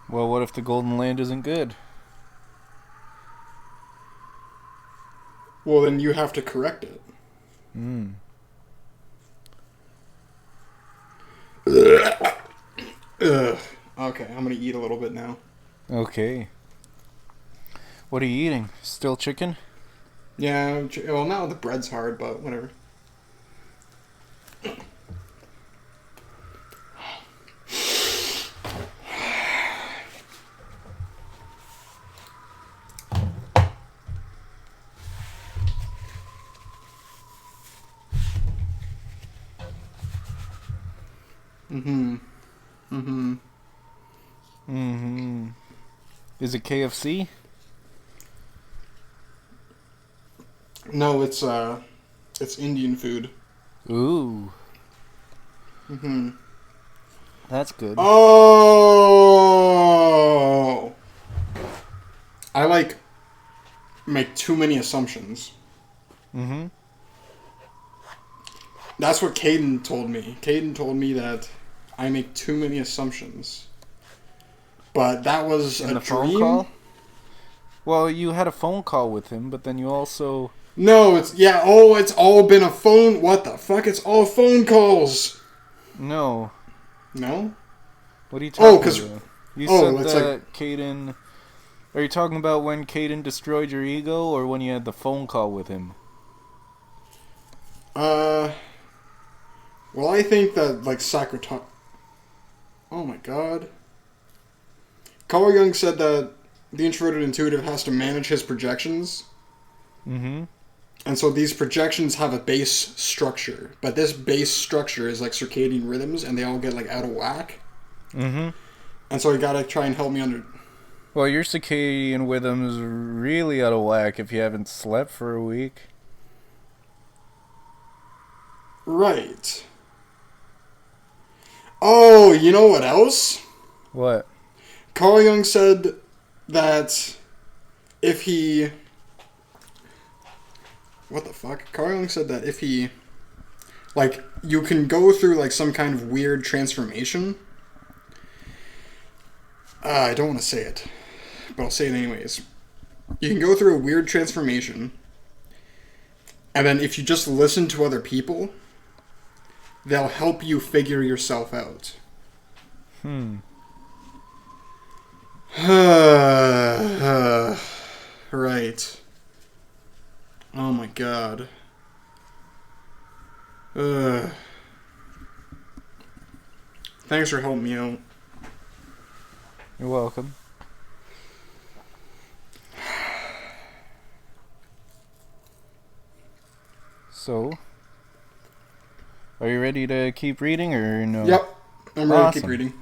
Well, what if the Golden Land isn't good? Well, then you have to correct it. Mm. Ugh. Okay, I'm gonna eat a little bit now. Okay. What are you eating? Still chicken? Yeah, well, now the bread's hard, but whatever. Mm-hmm. Mm-hmm. Mm-hmm. Is it KFC? No, it's Indian food. Ooh. Mm-hmm. That's good. Oh! I, like, make too many assumptions. Mm-hmm. That's what Caden told me. Caden told me that I make too many assumptions. But that was In a the dream? phone call? Well, you had a phone call with him, but then you also... No, it's all been a phone... What the fuck? It's all phone calls! No. No? What are you talking 'cause- about? You oh, said it's that Caden... Are you talking about when Caden destroyed your ego, or when you had the phone call with him? Well, I think that, like, Sakraton... Oh my god. Carl Jung said that the introverted intuitive has to manage his projections. Mm-hmm. And so these projections have a base structure. But this base structure is like circadian rhythms, and they all get, like, out of whack. Mm-hmm. And so you gotta try and help me under... Well, your circadian rhythm is really out of whack if you haven't slept for a week. Right. Oh, you know what else? What? Carl Jung said that if he... What the fuck? Carl Jung said that if he... Like, you can go through, like, some kind of weird transformation. I don't want to say it, but I'll say it anyways. You can go through a weird transformation, and then if you just listen to other people, they'll help you figure yourself out. Right. Oh my god. Thanks for helping me out. You're welcome. So, are you ready to keep reading or no? Yep. I'm ready to keep Awesome. reading.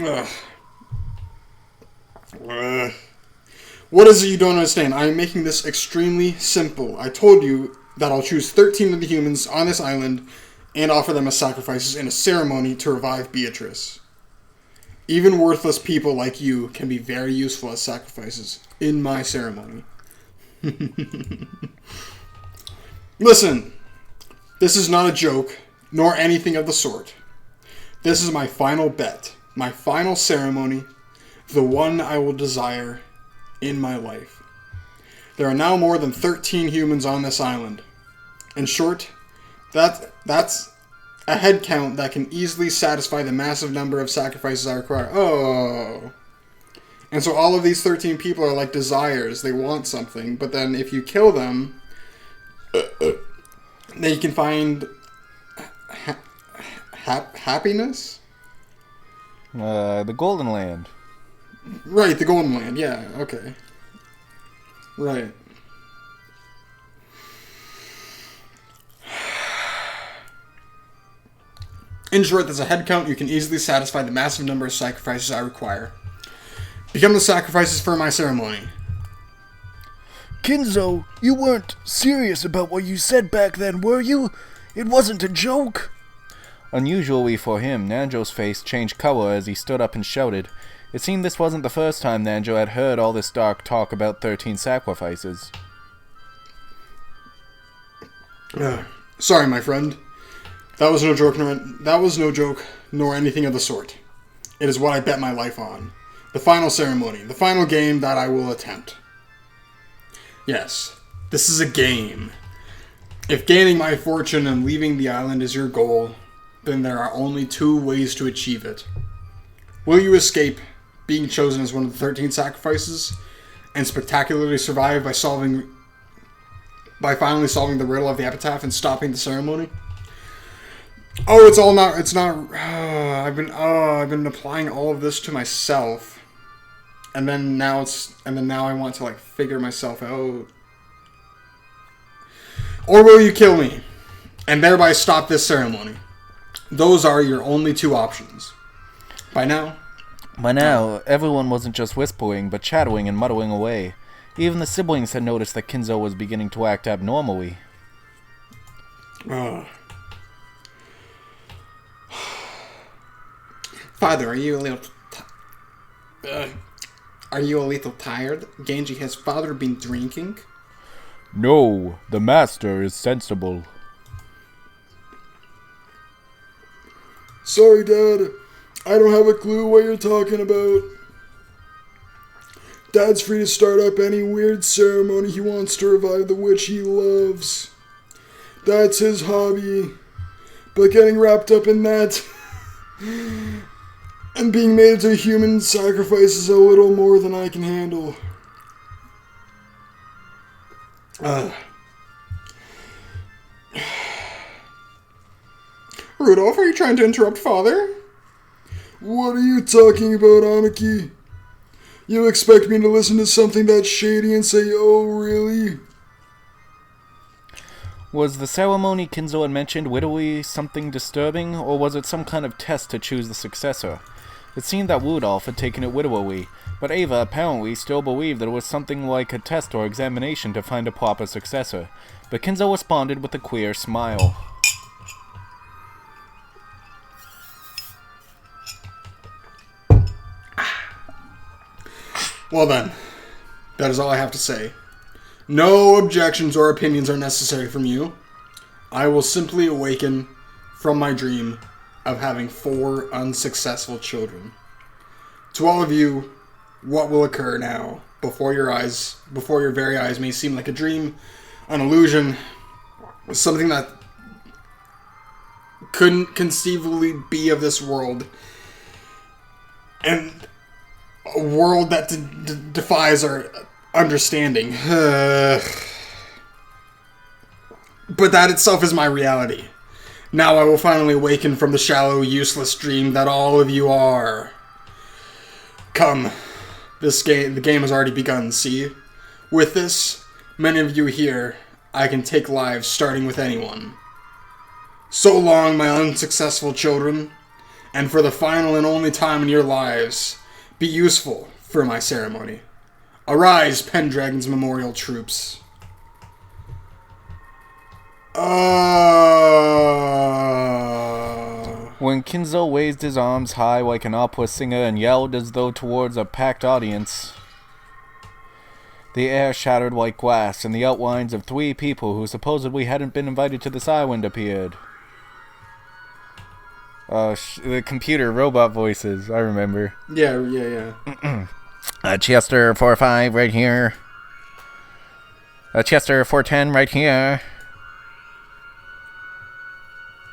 Ugh. What is it you don't understand? I am making this extremely simple. I told you that I'll choose 13 of the humans on this island and offer them as sacrifices in a ceremony to revive Beatrice. Even worthless people like you can be very useful as sacrifices in my ceremony. Listen, this is not a joke, nor anything of the sort. This is my final bet, my final ceremony, the one I will desire in my life. There are now more than 13 humans on this island. In short, that's a head count that can easily satisfy the massive number of sacrifices I require. Oh, And so all of these 13 people are like desires. They want something. But then if you kill them, they can find happiness? The Golden Land. Right, the Golden Land. Yeah, okay. Right. In short, there's a head count. You can easily satisfy the massive number of sacrifices I require. Become the sacrifices for my ceremony. Kinzo, you weren't serious about what you said back then, were you? It wasn't a joke. Unusually for him, Nanjo's face changed color as he stood up and shouted. It seemed this wasn't the first time Nanjo had heard all this dark talk about 13 sacrifices. Sorry, my friend. That was no joke, nor anything of the sort. It is what I bet my life on. The final ceremony, the final game that I will attempt. Yes, this is a game. If gaining my fortune and leaving the island is your goal, then there are only 2 ways to achieve it. Will you escape being chosen as one of the 13 sacrifices and spectacularly survive by finally solving the riddle of the epitaph and stopping the ceremony? I've been applying all of this to myself, and then now I want to figure myself out. Or will you kill me and thereby stop this ceremony? Those are your only 2 options. By now, everyone wasn't just whispering, but chattering and muttering away. Even the siblings had noticed that Kinzo was beginning to act abnormally. Father, are you a little tired? Genji, has father been drinking? No, the master is sensible. Sorry, Dad. I don't have a clue what you're talking about. Dad's free to start up any weird ceremony he wants to revive the witch he loves. That's his hobby. But getting wrapped up in that and being made into a human sacrifice is a little more than I can handle. Rudolph, are you trying to interrupt father? What are you talking about, Aniki? You expect me to listen to something that shady and say, oh, really? Was the ceremony Kinzo had mentioned widowy something disturbing, or was it some kind of test to choose the successor? It seemed that Rudolph had taken it widowy, but Ava apparently still believed that it was something like a test or examination to find a proper successor. But Kinzo responded with a queer smile. Well then, that is all I have to say. No objections or opinions are necessary from you. I will simply awaken from my dream of having 4 unsuccessful children. To all of you, what will occur now before your very eyes may seem like a dream, an illusion, something that couldn't conceivably be of this world, and a world that defies our understanding. But that itself is my reality. Now I will finally awaken from the shallow, useless dream that all of you are. Come. The game has already begun, see? With this, many of you here, I can take lives starting with anyone. So long, my unsuccessful children, and for the final and only time in your lives, be useful for my ceremony. Arise, Pendragon's memorial troops. When Kinzo raised his arms high like an opera singer and yelled as though towards a packed audience, the air shattered like glass, and the outlines of 3 people who supposedly hadn't been invited to this island appeared. The computer robot voices, I remember. Yeah. Chester 45 right here. Chester 410 right here.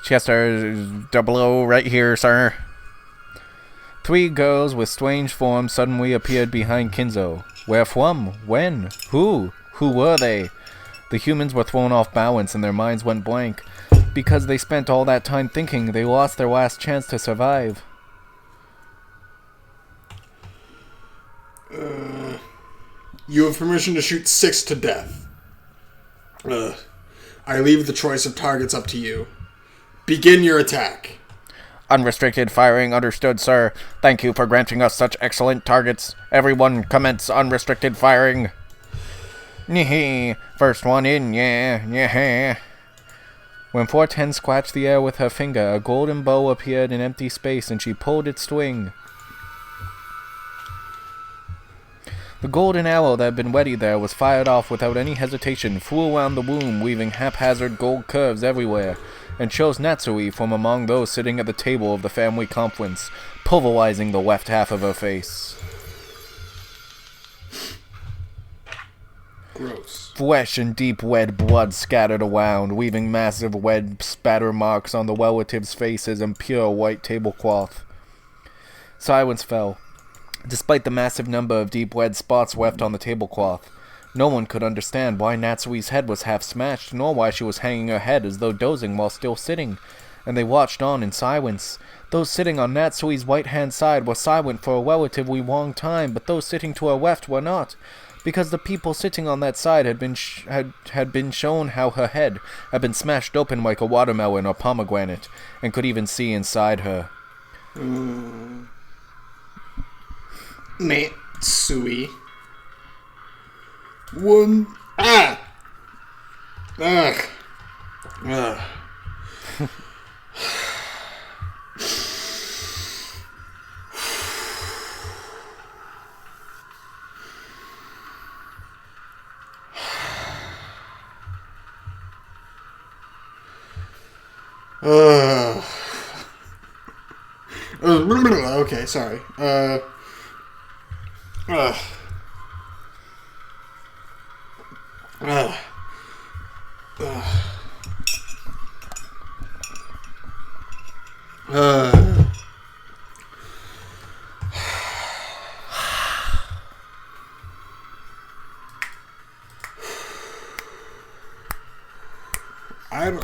Chester 00 right here, sir. 3 girls with strange forms suddenly appeared behind Kinzo. Where from? When? Who? Who were they? The humans were thrown off balance and their minds went blank. Because they spent all that time thinking, they lost their last chance to survive. You have permission to shoot 6 to death. I leave the choice of targets up to you. Begin your attack. Unrestricted firing, understood, sir. Thank you for granting us such excellent targets. Everyone commence unrestricted firing. Nyeh, first one in, yeah. When 410 scratched the air with her finger, a golden bow appeared in empty space and she pulled its string. The golden arrow that had been ready there was fired off without any hesitation, flew around the room, weaving haphazard gold curves everywhere, and chose Natsui from among those sitting at the table of the family conference, pulverizing the left half of her face. Gross. Flesh and deep red blood scattered around, leaving massive red spatter marks on the relatives' faces and pure white tablecloth. Silence fell. Despite the massive number of deep red spots left on the tablecloth, no one could understand why Natsui's head was half smashed, nor why she was hanging her head as though dozing while still sitting, and they watched on in silence. Those sitting on Natsui's right-hand side were silent for a relatively long time, but those sitting to her left were not, because the people sitting on that side had been shown how her head had been smashed open like a watermelon or pomegranate, and could even see inside her. Matsui. One. Ugh. Ugh. Okay, sorry.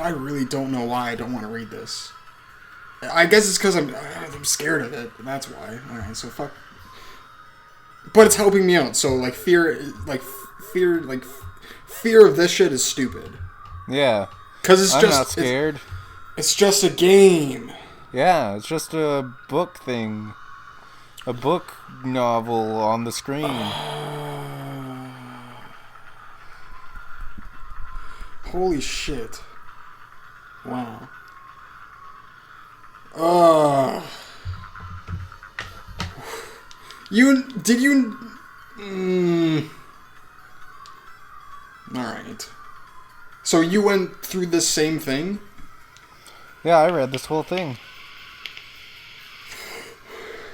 I really don't know why I don't want to read this. I guess it's because I'm scared of it. That's why. Alright, so fuck. But it's helping me out. So fear of this shit is stupid. Yeah. Because it's I'm just not scared. It's just a game. Yeah, it's just a book thing. A book novel on the screen. Holy shit. Wow. Alright. So you went through this same thing? Yeah, I read this whole thing.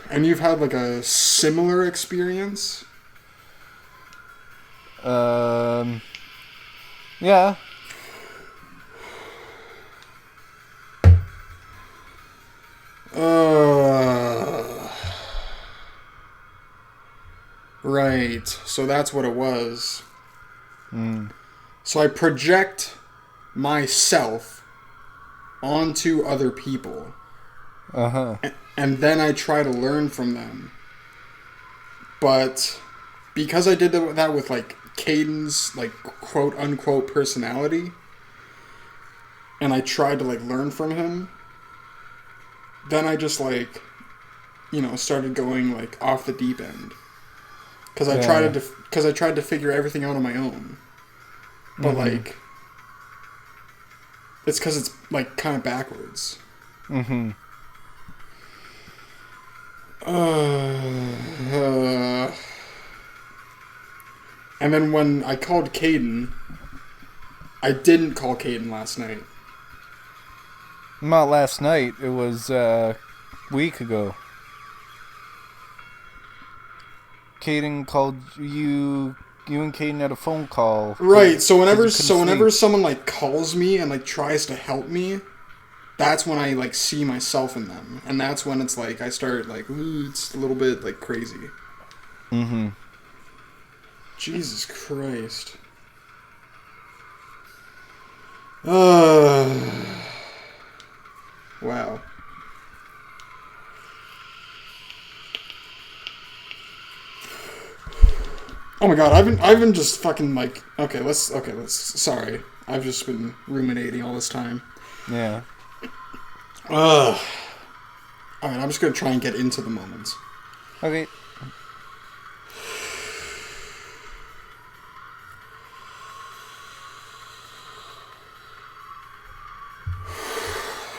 And you've had a similar experience? Yeah. Right. So that's what it was. Mm. So I project myself onto other people. Uh-huh. And then I try to learn from them. But because I did that with Caden's quote unquote personality, and I tried to learn from him, then I just started going off the deep end. Because I tried to figure everything out on my own. But it's because it's kind of backwards. Mm-hmm. And then when I called Caden, I didn't call Caden last night. Not last night. It was a week ago. Caden called you. You and Caden had a phone call. Right. So whenever someone calls me and tries to help me, that's when I like see myself in them, and that's when it's like I start like, ooh, it's a little bit like crazy. Mm-hmm. Jesus Christ. Wow. Oh my god, I've been just fucking like, let's sorry. I've just been ruminating all this time. Yeah. Alright, I'm just gonna try and get into the moments. Okay.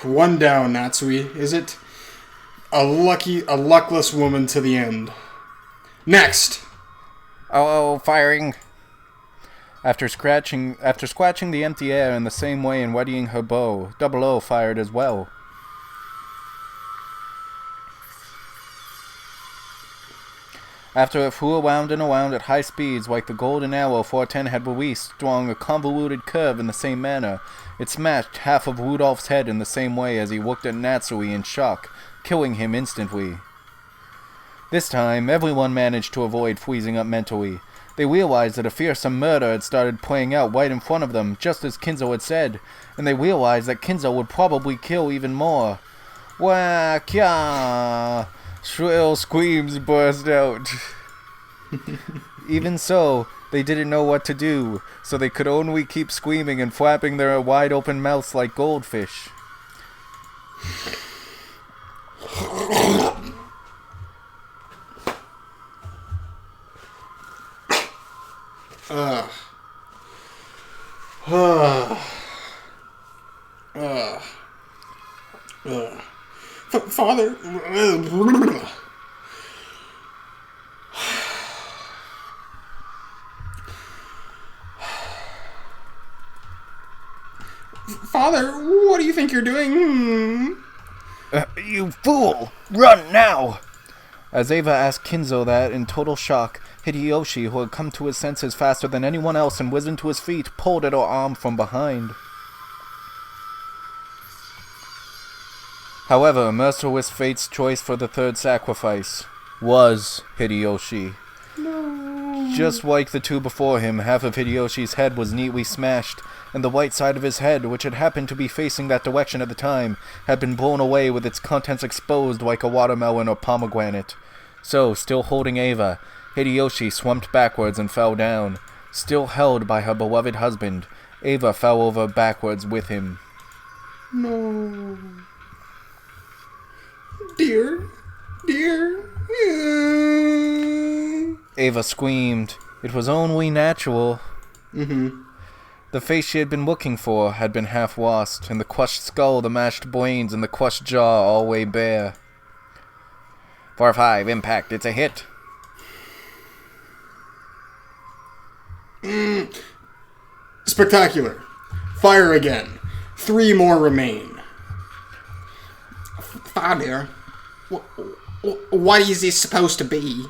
One down, Natsui. Is it? A luckless woman to the end. Next! Oh, firing. After scratching the empty air in the same way and readying her bow, Double O fired as well. After it flew around and around at high speeds like the golden arrow 410 had released, drawing a convoluted curve in the same manner, it smashed half of Rudolph's head in the same way as he looked at Natsui in shock, killing him instantly. This time, everyone managed to avoid freezing up mentally. They realized that a fearsome murder had started playing out right in front of them, just as Kinzo had said, and they realized that Kinzo would probably kill even more. Wah, kya! Shrill screams burst out. Even so, they didn't know what to do, so they could only keep screaming and flapping their wide-open mouths like goldfish. Father. Father, what do you think you're doing? You fool! Run now! As Eva asked Kinzo that, in total shock, Hideyoshi, who had come to his senses faster than anyone else and risen to his feet, pulled at her arm from behind. However, merciless fate's choice for the third sacrifice was Hideyoshi. No. Just like the two before him, half of Hideyoshi's head was neatly smashed, and the right side of his head, which had happened to be facing that direction at the time, had been blown away with its contents exposed like a watermelon or pomegranate. So, still holding Eva, Hideyoshi slumped backwards and fell down. Still held by her beloved husband, Eva fell over backwards with him. No. Dear. Eva screamed. It was only natural. Mm-hmm. The face she had been looking for had been half lost, and the crushed skull, the mashed brains, and the crushed jaw all lay bare. 4-5, impact, it's a hit. Spectacular. Fire again. 3 more remain. Father, what is this supposed to be?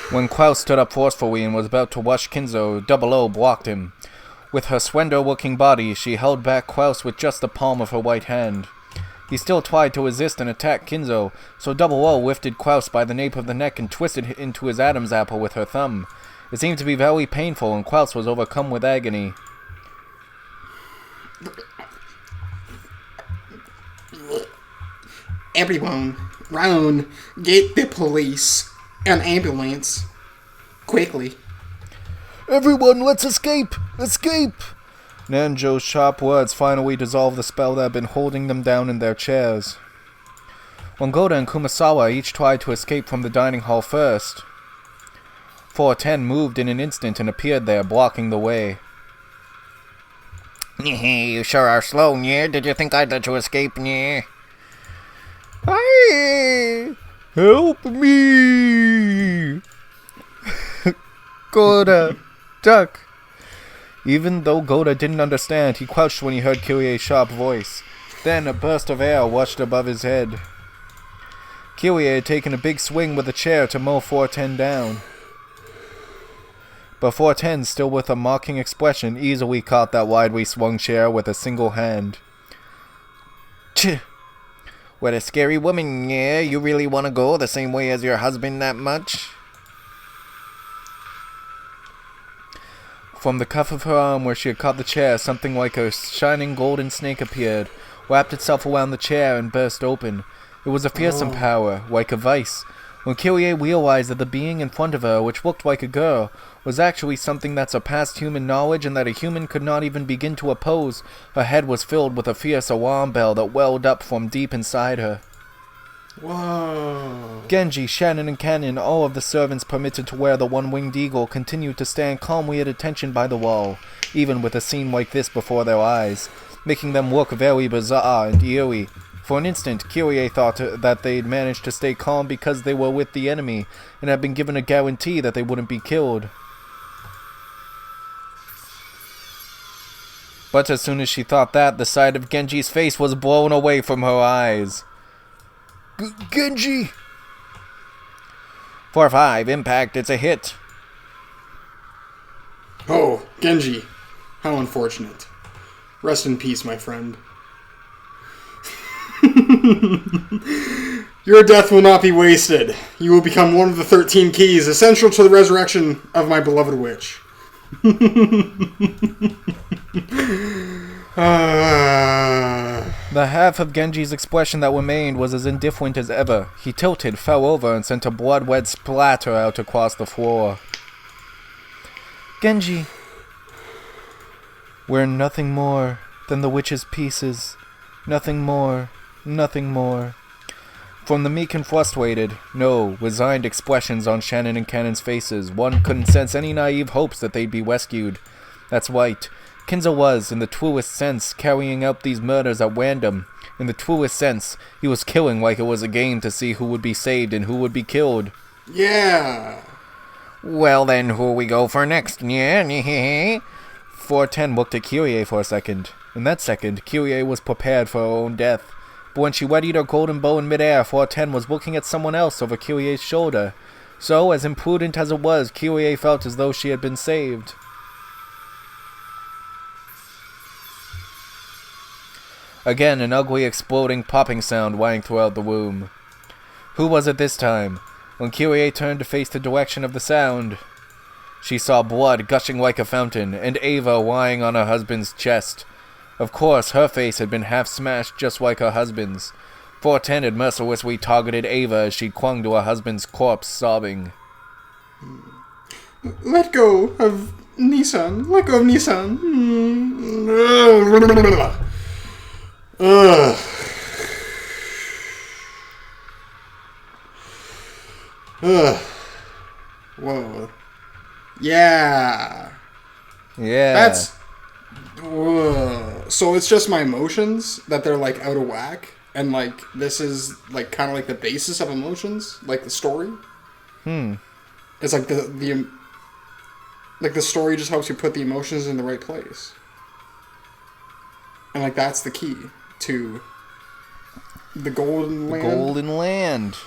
When Klaus stood up forcefully and was about to rush Kinzo, Double O blocked him. With her slender-looking body, she held back Klaus with just the palm of her white hand. He still tried to resist and attack Kinzo, so Double O lifted Klaus by the nape of the neck and twisted into his Adam's apple with her thumb. It seemed to be very painful, and Klaus was overcome with agony. Everyone, round, get the police, an ambulance, quickly. Everyone, let's escape! Escape! Nanjo's sharp words finally dissolved the spell that had been holding them down in their chairs. When Goda and Kumasawa each tried to escape from the dining hall first, 410 moved in an instant and appeared there, blocking the way. You sure are slow, yeah? Did you think I'd let you escape, yeah? Hey! Help me! Goda! Duck! Even though Goda didn't understand, he crouched when he heard Kirie's sharp voice. Then a burst of air rushed above his head. Kirie had taken a big swing with a chair to mow 410 down. But 410, still with a mocking expression, easily caught that widely swung chair with a single hand. Tch! What a scary woman, yeah? You really want to go the same way as your husband that much? From the cuff of her arm where she had caught the chair, something like a shining golden snake appeared, wrapped itself around the chair, and burst open. It was a fearsome power, like a vice. When Kyrie realized that the being in front of her, which looked like a girl, was actually something that surpassed human knowledge and that a human could not even begin to oppose, her head was filled with a fierce alarm bell that welled up from deep inside her. Whoa. Genji, Shannon, and Cannon, all of the servants permitted to wear the one-winged eagle, continued to stand calmly at attention by the wall, even with a scene like this before their eyes, making them look very bizarre and eerie. For an instant, Kyrie thought that they'd managed to stay calm because they were with the enemy, and had been given a guarantee that they wouldn't be killed. But as soon as she thought that, the side of Genji's face was blown away from her eyes. Genji! 4-5, impact, it's a hit. Oh, Genji. How unfortunate. Rest in peace, my friend. Your death will not be wasted. You will become one of the 13 keys essential to the resurrection of my beloved witch. The half of Genji's expression that remained was as indifferent as ever. He tilted, fell over, and sent a blood-red splatter out across the floor. Genji, we're nothing more than the witch's pieces. Nothing more. Nothing more. From the meek and frustrated, no, resigned expressions on Shannon and Cannon's faces, one couldn't sense any naive hopes that they'd be rescued. That's right. Kinzo was, in the truest sense, carrying out these murders at random. In the truest sense, he was killing like it was a game to see who would be saved and who would be killed. Yeah. Well then, who we go for next, yeah? 410 looked at Kyrie for a second. In that second, Kyrie was prepared for her own death. But when she readied her golden bow in midair, 410 was looking at someone else over Kyrie's shoulder. So, as imprudent as it was, Kyrie felt as though she had been saved. Again, an ugly, exploding, popping sound rang throughout the room. Who was it this time? When Kyrie turned to face the direction of the sound, she saw blood gushing like a fountain, and Ava lying on her husband's chest. Of course, her face had been half smashed just like her husband's. 410 had mercilessly targeted Ava as she clung to her husband's corpse, sobbing. Let go of Nissan. Let go of Nissan. Whoa. Yeah. Yeah. That's... So it's just my emotions that they're, like, out of whack? And, like, this is, like, kind of like the basis of emotions? Like, the story? It's like the story just helps you put the emotions in the right place. And, like, that's the key to the Golden Land. Golden Land.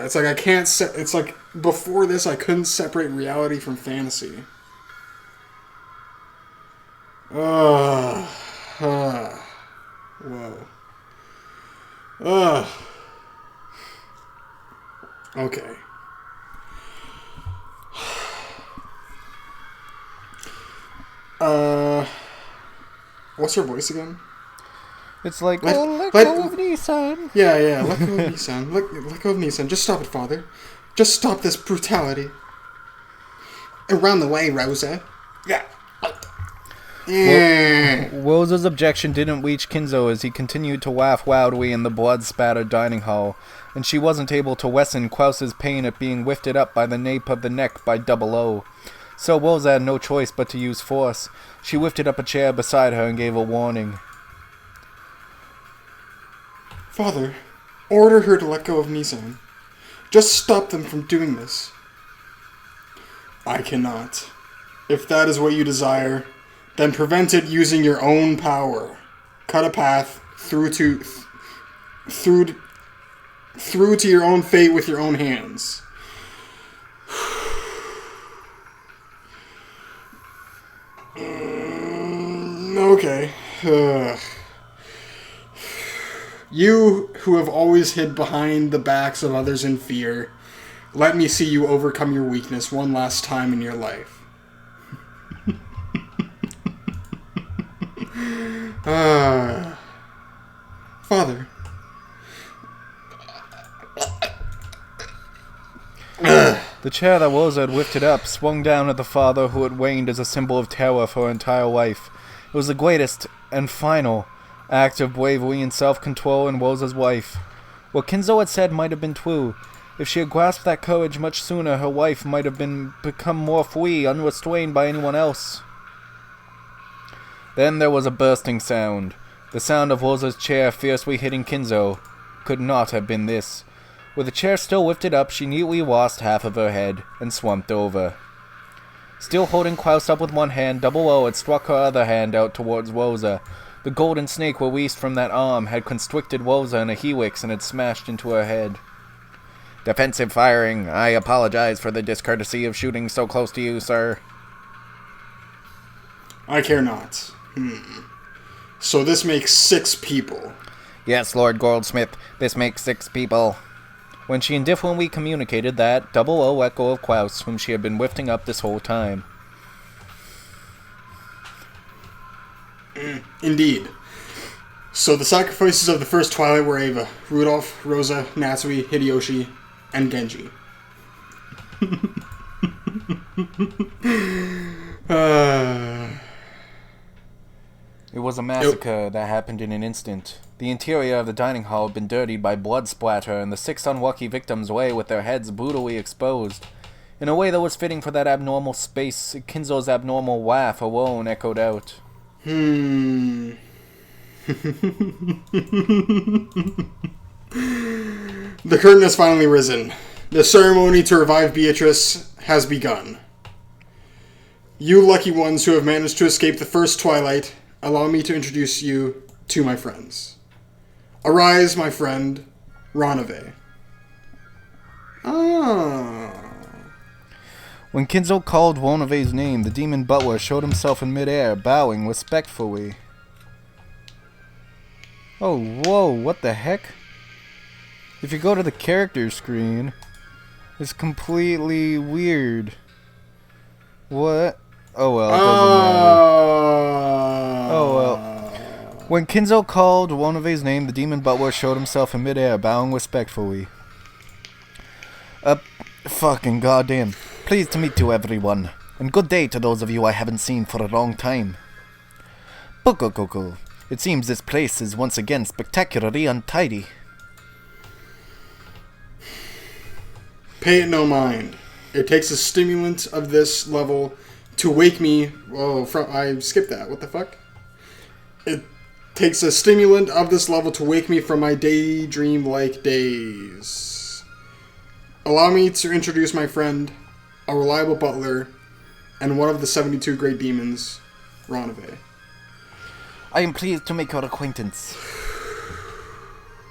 It's like I can't it's like before this I couldn't separate reality from fantasy. Whoa. Okay. What's her voice again? It's like, let go of Nissan. Yeah, let go of Nissan. Let go of Nissan. Just stop it, Father. Just stop this brutality. Around the way, Rosa. Yeah. Rosa's objection didn't reach Kinzo as he continued to laugh loudly in the blood-spattered dining hall, and she wasn't able to lessen Klaus's pain at being lifted up by the nape of the neck by Double O. So Rosa had no choice but to use force. She lifted up a chair beside her and gave a warning. Father, order her to let go of Nissan. Just stop them from doing this. I cannot. If that is what you desire, then prevent it using your own power. Cut a path through to through to your own fate with your own hands. Okay. You who have always hid behind the backs of others in fear, let me see you overcome your weakness one last time in your life. Father. The chair that Woza had lifted up swung down at the father who had waned as a symbol of terror for her entire life. It was the greatest and final act of bravery and self-control in Woza's life. What Kinzo had said might have been true. If she had grasped that courage much sooner, her life might have become more free, unrestrained by anyone else. Then there was a bursting sound. The sound of Woza's chair fiercely hitting Kinzo. Could not have been this. With the chair still lifted up, she neatly lost half of her head and slumped over. Still holding Klaus up with one hand, Double O had struck her other hand out towards Woza. The golden snake released from that arm had constricted Woza in a helix and had smashed into her head. Defensive firing. I apologize for the discourtesy of shooting so close to you, sir. I care not. So this makes 6 people. Yes, Lord Goldsmith, this makes 6 people. When she indifferently communicated that, Double O let go of Klaus, whom she had been lifting up this whole time. Indeed. So the sacrifices of the first Twilight were Ava, Rudolph, Rosa, Natsui, Hideyoshi, and Genji. It was a massacre that happened in an instant. The interior of the dining hall had been dirtied by blood splatter, and the 6 unlucky victims lay with their heads brutally exposed. In a way that was fitting for that abnormal space, Kinzo's abnormal laugh alone echoed out. The curtain has finally risen. The ceremony to revive Beatrice has begun. You lucky ones who have managed to escape the first Twilight, allow me to introduce you to my friends. Arise, my friend, Ranave. When Kinzo called Wonave's name, the demon butler showed himself in midair, bowing respectfully. Oh, whoa, what the heck? If you go to the character screen, it's completely weird. What? Oh well, it doesn't matter. Oh well. When Kinzo called Wonave's name, the demon butler showed himself in midair, bowing respectfully. Fucking goddamn. Pleased to meet you, everyone. And good day to those of you I haven't seen for a long time. Bukokoko. It seems this place is once again spectacularly untidy. Pay it no mind. It takes a stimulant of this level to wake me... I skipped that. What the fuck? It takes a stimulant of this level to wake me from my daydream-like days. Allow me to introduce my friend, a reliable butler, and one of the 72 great demons, Ranave. I am pleased to make your acquaintance.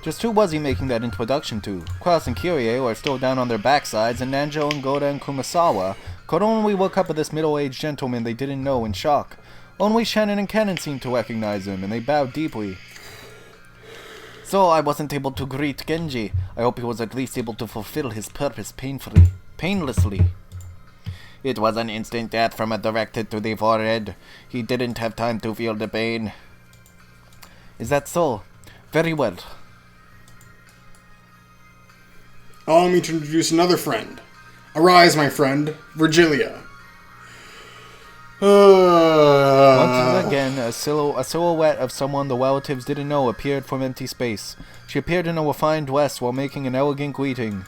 Just who was he making that introduction to? Klaus and Kyrie are still down on their backsides, and Nanjo and Goda and Kumasawa could only look up at this middle-aged gentleman they didn't know in shock. Only Shannon and Cannon seemed to recognize him, and they bowed deeply. So I wasn't able to greet Genji. I hope he was at least able to fulfill his purpose painlessly. It was an instant death from a direct hit to the forehead. He didn't have time to feel the pain. Is that so? Very well. Allow me to introduce another friend. Arise, my friend, Virgilia. Once again, a silhouette of someone the relatives didn't know appeared from empty space. She appeared in a refined dress while making an elegant greeting.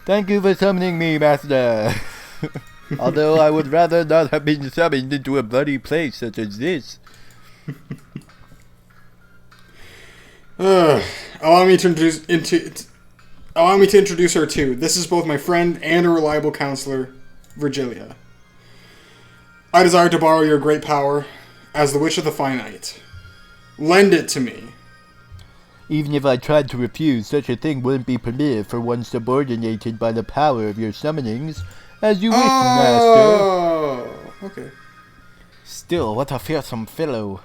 Thank you for summoning me, Master. Although I would rather not have been summoned into a bloody place such as this. Allow me to introduce her too. This is both my friend and a reliable counselor, Virgilia. I desire to borrow your great power as the Witch of the Finite. Lend it to me. Even if I tried to refuse, such a thing wouldn't be permitted for one subordinated by the power of your summonings. As you wish, master. Oh, okay. Still, what a fearsome fellow.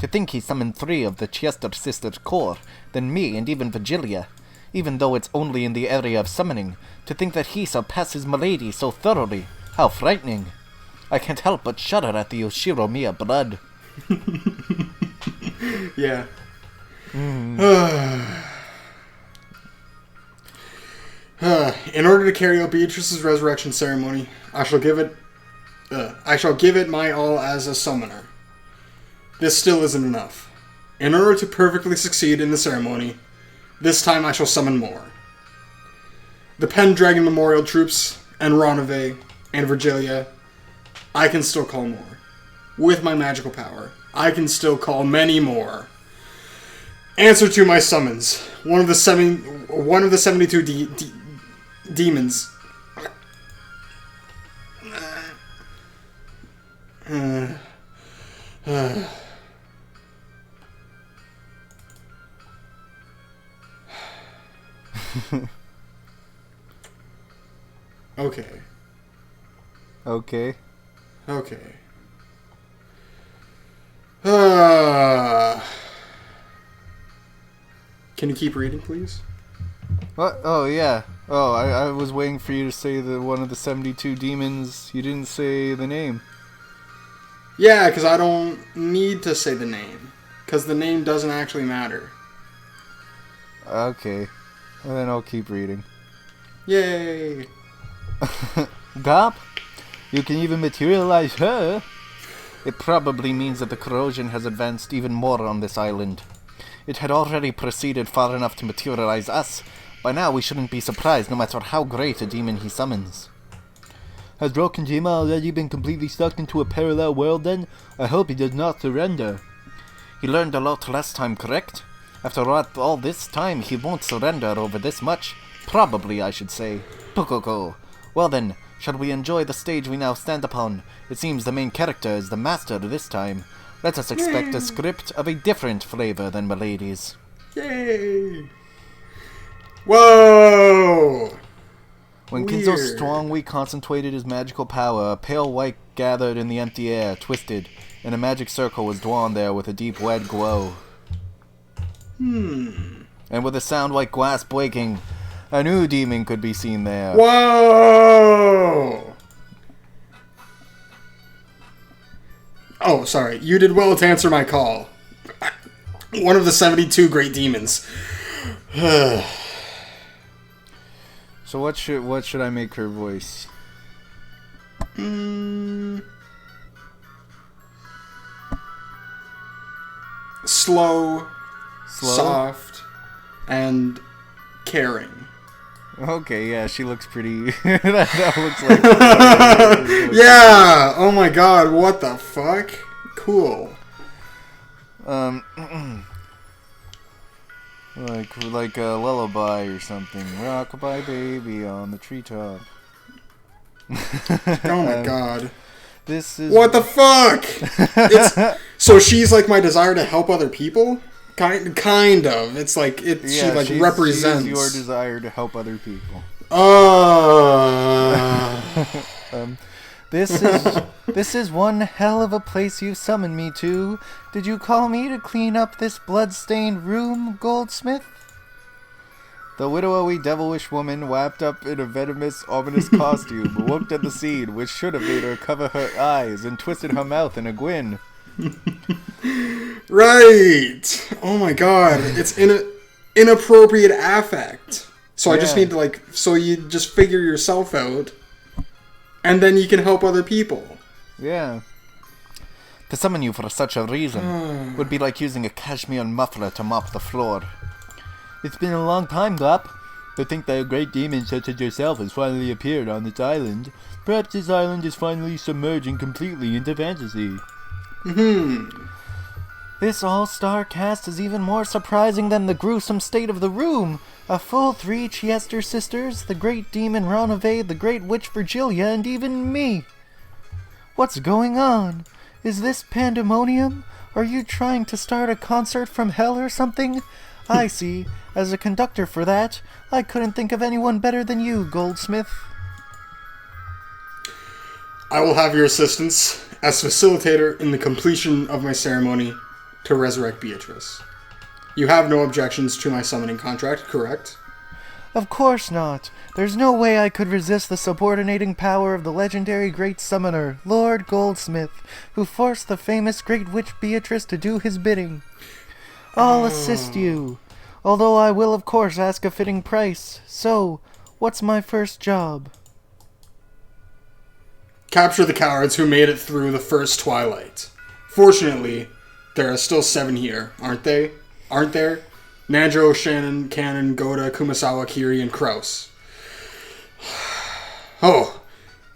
To think he summoned 3 of the Chester sisters' corps, then me and even Virgilia. Even though it's only in the area of summoning, to think that he surpasses Milady so thoroughly. How frightening. I can't help but shudder at the Oshiromiya blood. Yeah. In order to carry out Beatrice's resurrection ceremony, I shall give it my all as a summoner. This still isn't enough. In order to perfectly succeed in the ceremony, this time I shall summon more. The Pendragon Memorial troops, and Ronave, and Virgilia, I can still call more. With my magical power, I can still call many more. Answer to my summons. One of the 72 demons. Okay. Okay. Okay. Can you keep reading, please? What? Oh, yeah. Oh, I was waiting for you to say that one of the 72 demons. You didn't say the name. Yeah, because I don't need to say the name. Because the name doesn't actually matter. Okay. Well, then I'll keep reading. Yay! Gop? You can even materialize her? It probably means that the corrosion has advanced even more on this island. It had already proceeded far enough to materialize us. By now we shouldn't be surprised no matter how great a demon he summons. Has Rokenjima already been completely sucked into a parallel world then? I hope he does not surrender. He learned a lot last time, correct? After all this time, he won't surrender over this much. Probably, I should say. Pukoko. Well then, shall we enjoy the stage we now stand upon? It seems the main character is the master this time. Let us expect a script of a different flavor than Milady's. Yay! Whoa! When Weird. Kinzo strongly concentrated his magical power, a pale white gathered in the empty air, twisted, and a magic circle was drawn there with a deep red glow. And with a sound like glass breaking, a new demon could be seen there. Whoa! Oh, sorry. You did well to answer my call. One of the 72 great demons. So what should I make her voice? Slow, soft, and caring. Okay, yeah, she looks pretty. that looks like. Yeah! Oh my god, what the fuck? Cool. Like a lullaby or something. Rockabye baby on the treetop. Oh my god. This is. What the fuck? So she's like my desire to help other people? Kind of. It's like she like represents she's your desire to help other people. This is one hell of a place you summoned me to. Did you call me to clean up this blood-stained room, Goldsmith? The widowy, devilish woman, wrapped up in a venomous, ominous costume, looked at the scene, which should have made her cover her eyes and twisted her mouth in a grin. Right. Oh my god. It's inappropriate affect. So I just Yeah. need to so you just figure yourself out, and then you can help other people. Yeah. To summon you for such a reason would be like using a cashmere muffler to mop the floor. It's been a long time, Glop. To think that a great demon such as yourself has finally appeared on this island. Perhaps this island is finally submerging completely into fantasy. This all-star cast is even more surprising than the gruesome state of the room. A full 3 Chester sisters, the great demon Ronave, the great witch Virgilia, and even me. What's going on? Is this pandemonium? Are you trying to start a concert from hell or something? I see. As a conductor for that, I couldn't think of anyone better than you, Goldsmith. I will have your assistance as facilitator in the completion of my ceremony to resurrect Beatrice. You have no objections to my summoning contract, correct? Of course not. There's no way I could resist the subordinating power of the legendary Great Summoner, Lord Goldsmith, who forced the famous Great Witch Beatrice to do his bidding. I'll assist you, although I will of course ask a fitting price. So, what's my first job? Capture the cowards who made it through the first twilight. Fortunately, there are still 7 here, aren't they? Aren't there? Nanjo, Shannon, Cannon, Goda, Kumasawa, Kiri, and Kraus. Oh,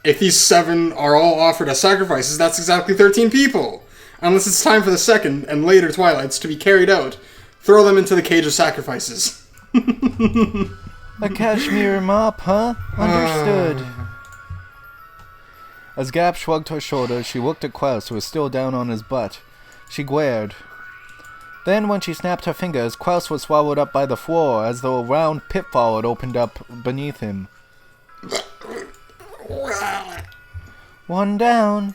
if these 7 are all offered as sacrifices, that's exactly 13 people. Unless it's time for the second and later twilights to be carried out, throw them into the cage of sacrifices. A cashmere mop, huh? Understood. As Gap shrugged her shoulders, she looked at Klaus, who was still down on his butt. She glared. Then, when she snapped her fingers, Klaus was swallowed up by the floor, as though a round pitfall had opened up beneath him. One down.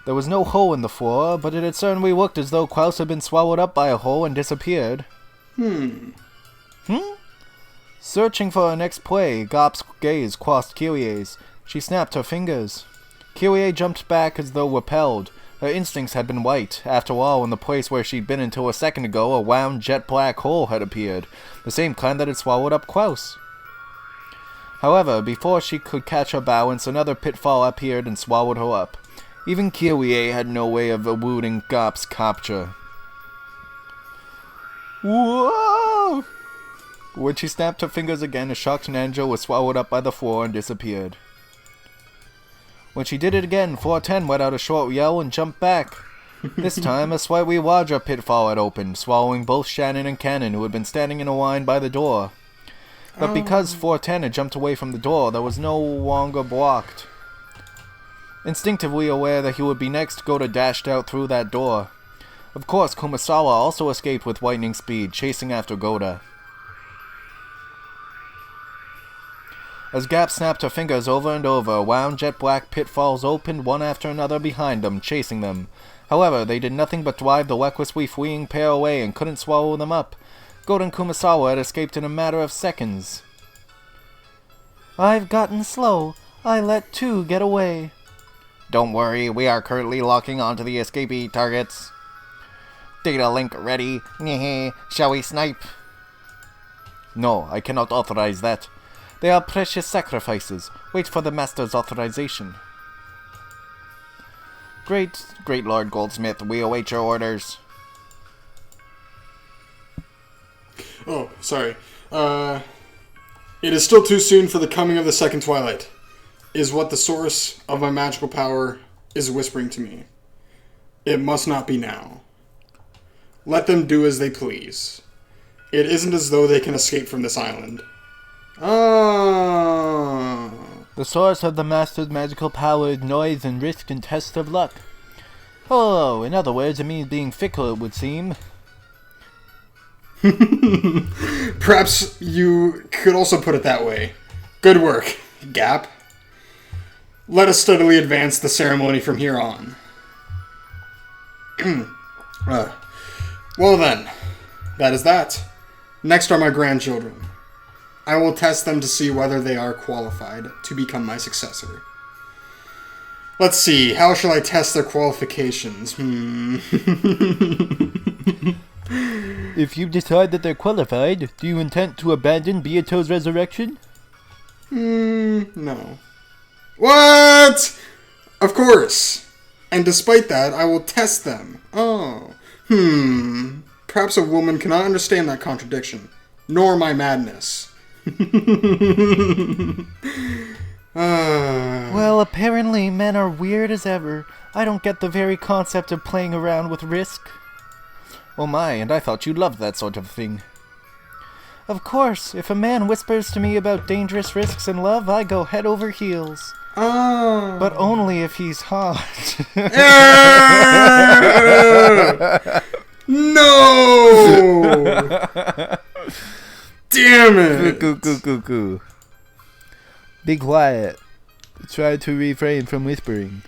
There was no hole in the floor, but it had certainly looked as though Klaus had been swallowed up by a hole and disappeared. Searching for her next play, Gop's gaze crossed Kyrie's. She snapped her fingers. Kyrie jumped back as though repelled. Her instincts had been right. After all, in the place where she'd been until a second ago, a wound jet black hole had appeared, the same kind that had swallowed up Klaus. However, before she could catch her balance, another pitfall appeared and swallowed her up. Even Kyrie had no way of eluding Gop's capture. Whoa! When she snapped her fingers again, a shocked Nanjo was swallowed up by the floor and disappeared. When she did it again, 410 let out a short yell and jumped back. This time, a slightly larger pitfall had opened, swallowing both Shannon and Cannon, who had been standing in a line by the door. But because 410 had jumped away from the door, that was no longer blocked. Instinctively aware that he would be next, Goda dashed out through that door. Of course, Kumasawa also escaped with lightning speed, chasing after Goda. As Gap snapped her fingers over and over, wound jet-black pitfalls opened one after another behind them, chasing them. However, they did nothing but drive the recklessly fleeing pair away and couldn't swallow them up. Goda and Kumasawa had escaped in a matter of seconds. I've gotten slow. I let 2 get away. Don't worry, we are currently locking onto the escapee targets. Data link ready. Shall we snipe? No, I cannot authorize that. They are precious sacrifices. Wait for the Master's authorization. Great Lord Goldsmith, we await your orders. Oh, sorry. It is still too soon for the coming of the second twilight, is what the source of my magical power is whispering to me. It must not be now. Let them do as they please. It isn't as though they can escape from this island. The source of the Master's magical power is noise and risk and test of luck. Oh, in other words, it means being fickle, it would seem. Perhaps you could also put it that way. Good work, Gap. Let us steadily advance the ceremony from here on. Well then, that is that. Next are my grandchildren. I will test them to see whether they are qualified to become my successor. Let's see, how shall I test their qualifications? If you decide that they're qualified, do you intend to abandon Beato's resurrection? No. What? Of course. And despite that, I will test them. Perhaps a woman cannot understand that contradiction, nor my madness. Well, apparently men are weird as ever. I don't get the very concept of playing around with risk. Oh my, and I thought you loved that sort of thing. Of course, if a man whispers to me about dangerous risks in love, I go head over heels. But only if he's hot. No! Damn it! Coo. Be quiet. Try to refrain from whispering.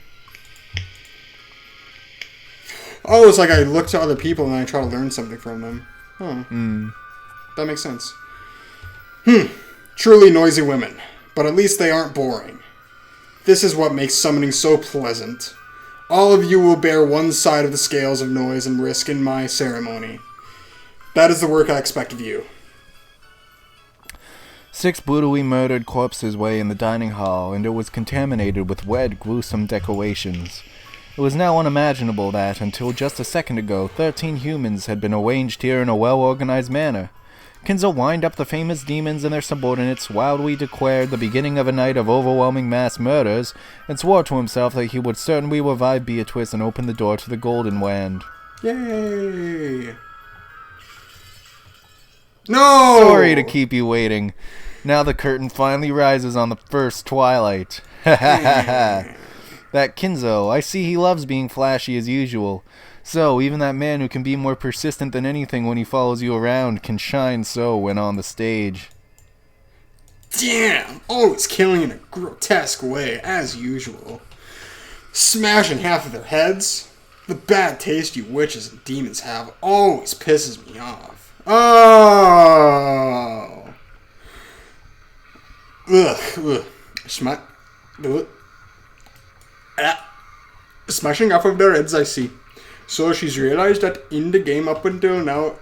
Oh, it's like I look to other people and I try to learn something from them. Huh. That makes sense. Truly noisy women. But at least they aren't boring. This is what makes summoning so pleasant. All of you will bear one side of the scales of noise and risk in my ceremony. That is the work I expect of you. 6 brutally murdered corpses lay in the dining hall, and it was contaminated with red, gruesome decorations. It was now unimaginable that, until just a second ago, 13 humans had been arranged here in a well-organized manner. Kinzo wind up the famous demons and their subordinates, wildly declared the beginning of a night of overwhelming mass murders, and swore to himself that he would certainly revive Beatrice and open the door to the Golden Land. Yay! No! Sorry to keep you waiting. Now the curtain finally rises on the first twilight. Ha ha ha ha. That Kinzo, I see he loves being flashy as usual. So, even that man who can be more persistent than anything when he follows you around can shine so when on the stage. Damn! Always killing in a grotesque way, as usual. Smashing half of their heads. The bad taste you witches and demons have always pisses me off. Oh! Ugh. Smashing off of their heads, I see. So she's realized that in the game up until now,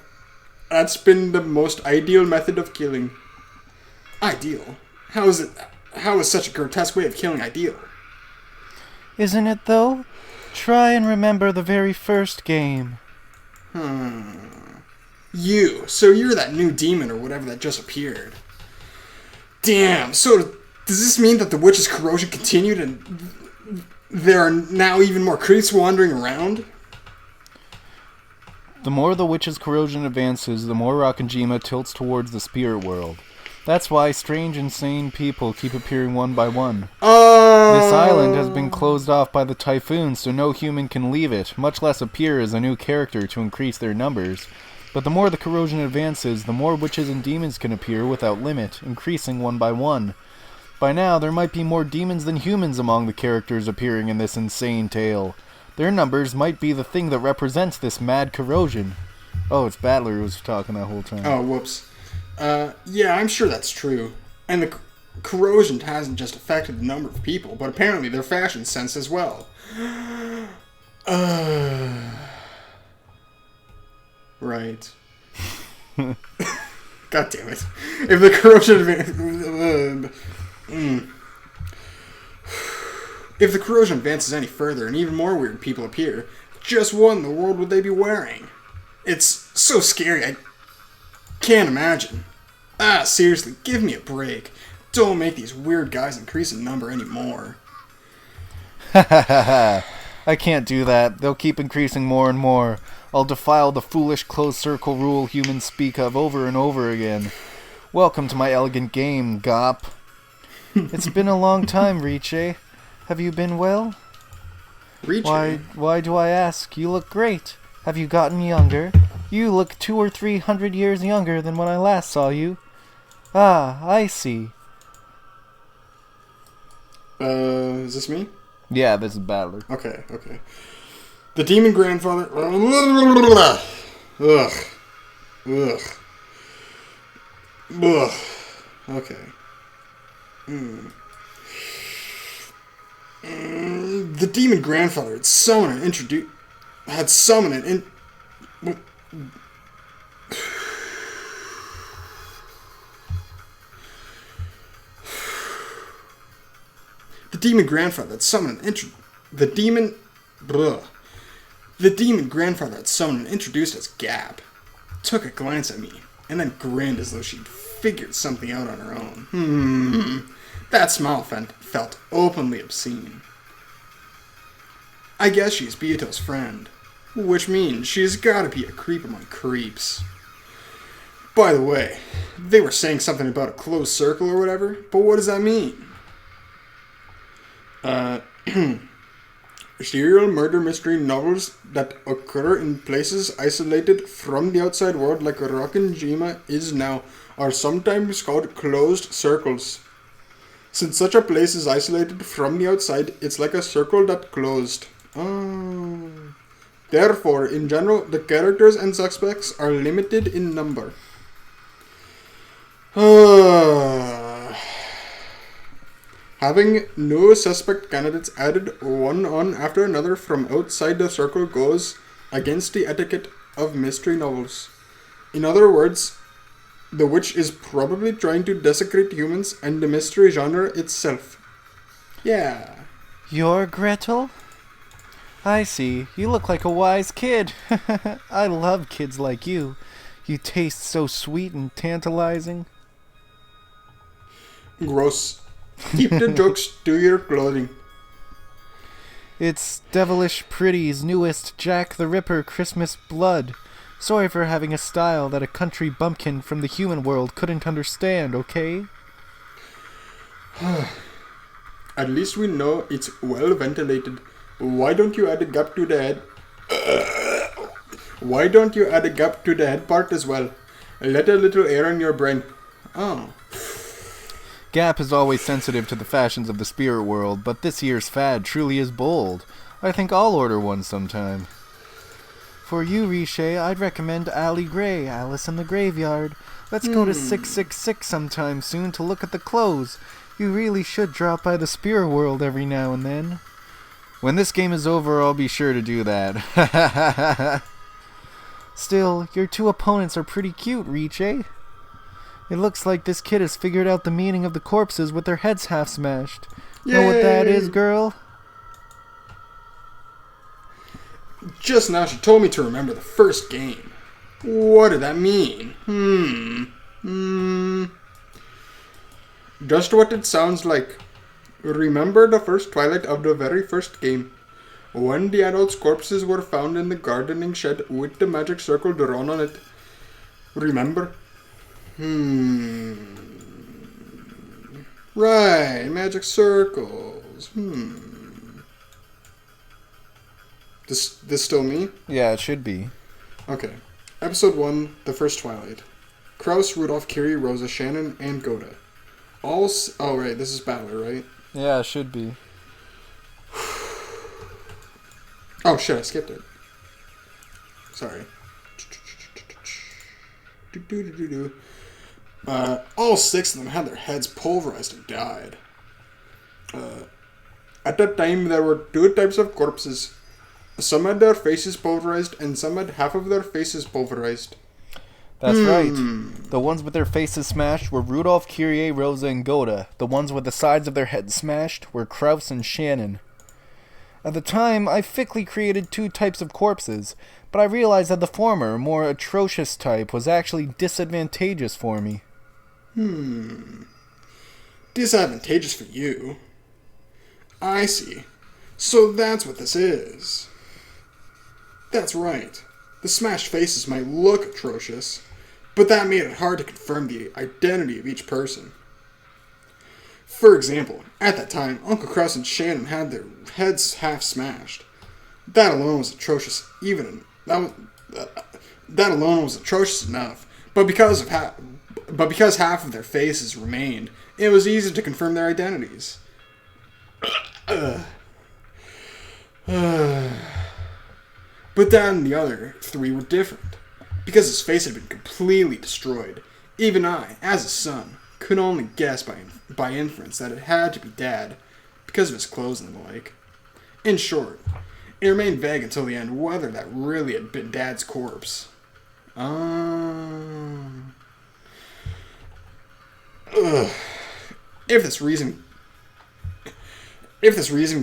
that's been the most ideal method of killing. Ideal? How is such a grotesque way of killing ideal? Isn't it, though? Try and remember the very first game. So you're that new demon or whatever that just appeared. Damn, so does this mean that the witch's corrosion continued and there are now even more creeps wandering around? The more the witch's corrosion advances, the more Rakanjima tilts towards the spirit world. That's why strange, insane people keep appearing one by one. This island has been closed off by the typhoon, so no human can leave it, much less appear as a new character to increase their numbers. But the more the corrosion advances, the more witches and demons can appear without limit, increasing one by one. By now, there might be more demons than humans among the characters appearing in this insane tale. Their numbers might be the thing that represents this mad corrosion. Oh, it's Battler who was talking that whole time. Oh, whoops. Yeah, I'm sure that's true. And the corrosion hasn't just affected the number of people, but apparently their fashion sense as well. Right. God damn it. If the corrosion If the corrosion advances any further and even more weird people appear, just what in the world would they be wearing? It's so scary, I can't imagine. Seriously, give me a break. Don't make these weird guys increase in number anymore. Ha ha ha ha. I can't do that. They'll keep increasing more and more. I'll defile the foolish closed circle rule humans speak of over and over again. Welcome to my elegant game, Gop. It's been a long time, Riche. Have you been well? Riche? Why do I ask? You look great. Have you gotten younger? You look 200 or 300 years younger than when I last saw you. Ah, I see. Is this me? Yeah, this is Battler. Okay. The demon grandfather... Ugh. Okay. The demon grandfather had summoned and introduced... The demon grandfather had summoned and introduced as Gab took a glance at me and then grinned as though she'd figured something out on her own. That smile felt openly obscene. I guess she's Beato's friend, which means she's gotta be a creep among creeps. By the way, they were saying something about a closed circle or whatever, but what does that mean? serial murder mystery novels that occur in places isolated from the outside world like Rokkenjima is now are sometimes called closed circles. Since such a place is isolated from the outside, it's like a circle that closed. Oh. Therefore, in general, the characters and suspects are limited in number. Having no suspect candidates added one on after another from outside the circle goes against the etiquette of mystery novels. In other words, the witch is probably trying to desecrate humans and the mystery genre itself. Yeah. You're Gretel? I see. You look like a wise kid. I love kids like you. You taste so sweet and tantalizing. Gross. Keep the jokes to your clothing. It's Devilish Pretty's newest Jack the Ripper Christmas blood. Sorry for having a style that a country bumpkin from the human world couldn't understand, okay? At least we know it's well ventilated. Why don't you add a gap to the head? Why don't you add a gap to the head part as well? Let a little air in your brain. Oh. Gap is always sensitive to the fashions of the spirit world, but this year's fad truly is bold. I think I'll order one sometime. For you, Riche, I'd recommend Ali Gray, Alice in the Graveyard. Let's go to 666 sometime soon to look at the clothes. You really should drop by the spirit world every now and then. When this game is over, I'll be sure to do that. Still, your two opponents are pretty cute, Riche. It looks like this kid has figured out the meaning of the corpses with their heads half smashed. Yay! Know what that is, girl? Just now she told me to remember the first game. What did that mean? Just what it sounds like. Remember the first twilight of the very first game. When the adults' corpses were found in the gardening shed with the magic circle drawn on it. Remember? Right, magic circles. This still me? Yeah, it should be. Okay. Episode 1, The First Twilight. Kraus, Rudolph, Kiri, Rosa, Shannon, and Goda. Oh, right, this is Battler, right? Yeah, it should be. Oh, shit, I skipped it. Sorry. All 6 of them had their heads pulverized and died. At that time, there were 2 types of corpses. Some had their faces pulverized, and some had half of their faces pulverized. That's right. The ones with their faces smashed were Rudolph, Kyrie, Rosa, and Goda. The ones with the sides of their heads smashed were Kraus and Shannon. At the time, I thickly created 2 types of corpses, but I realized that the former, more atrocious type was actually disadvantageous for me. Disadvantageous for you? I see. So that's what this is. That's right. The smashed faces might look atrocious, but that made it hard to confirm the identity of each person. For example, at that time, Uncle Kraus and Shannon had their heads half smashed. That alone was atrocious. That alone was atrocious enough. But because half of their faces remained, it was easy to confirm their identities. But then the other 3 were different. Because his face had been completely destroyed, even I, as his son, could only guess by inference that it had to be Dad, because of his clothes and the like. In short, it remained vague until the end whether that really had been Dad's corpse. If this reasoning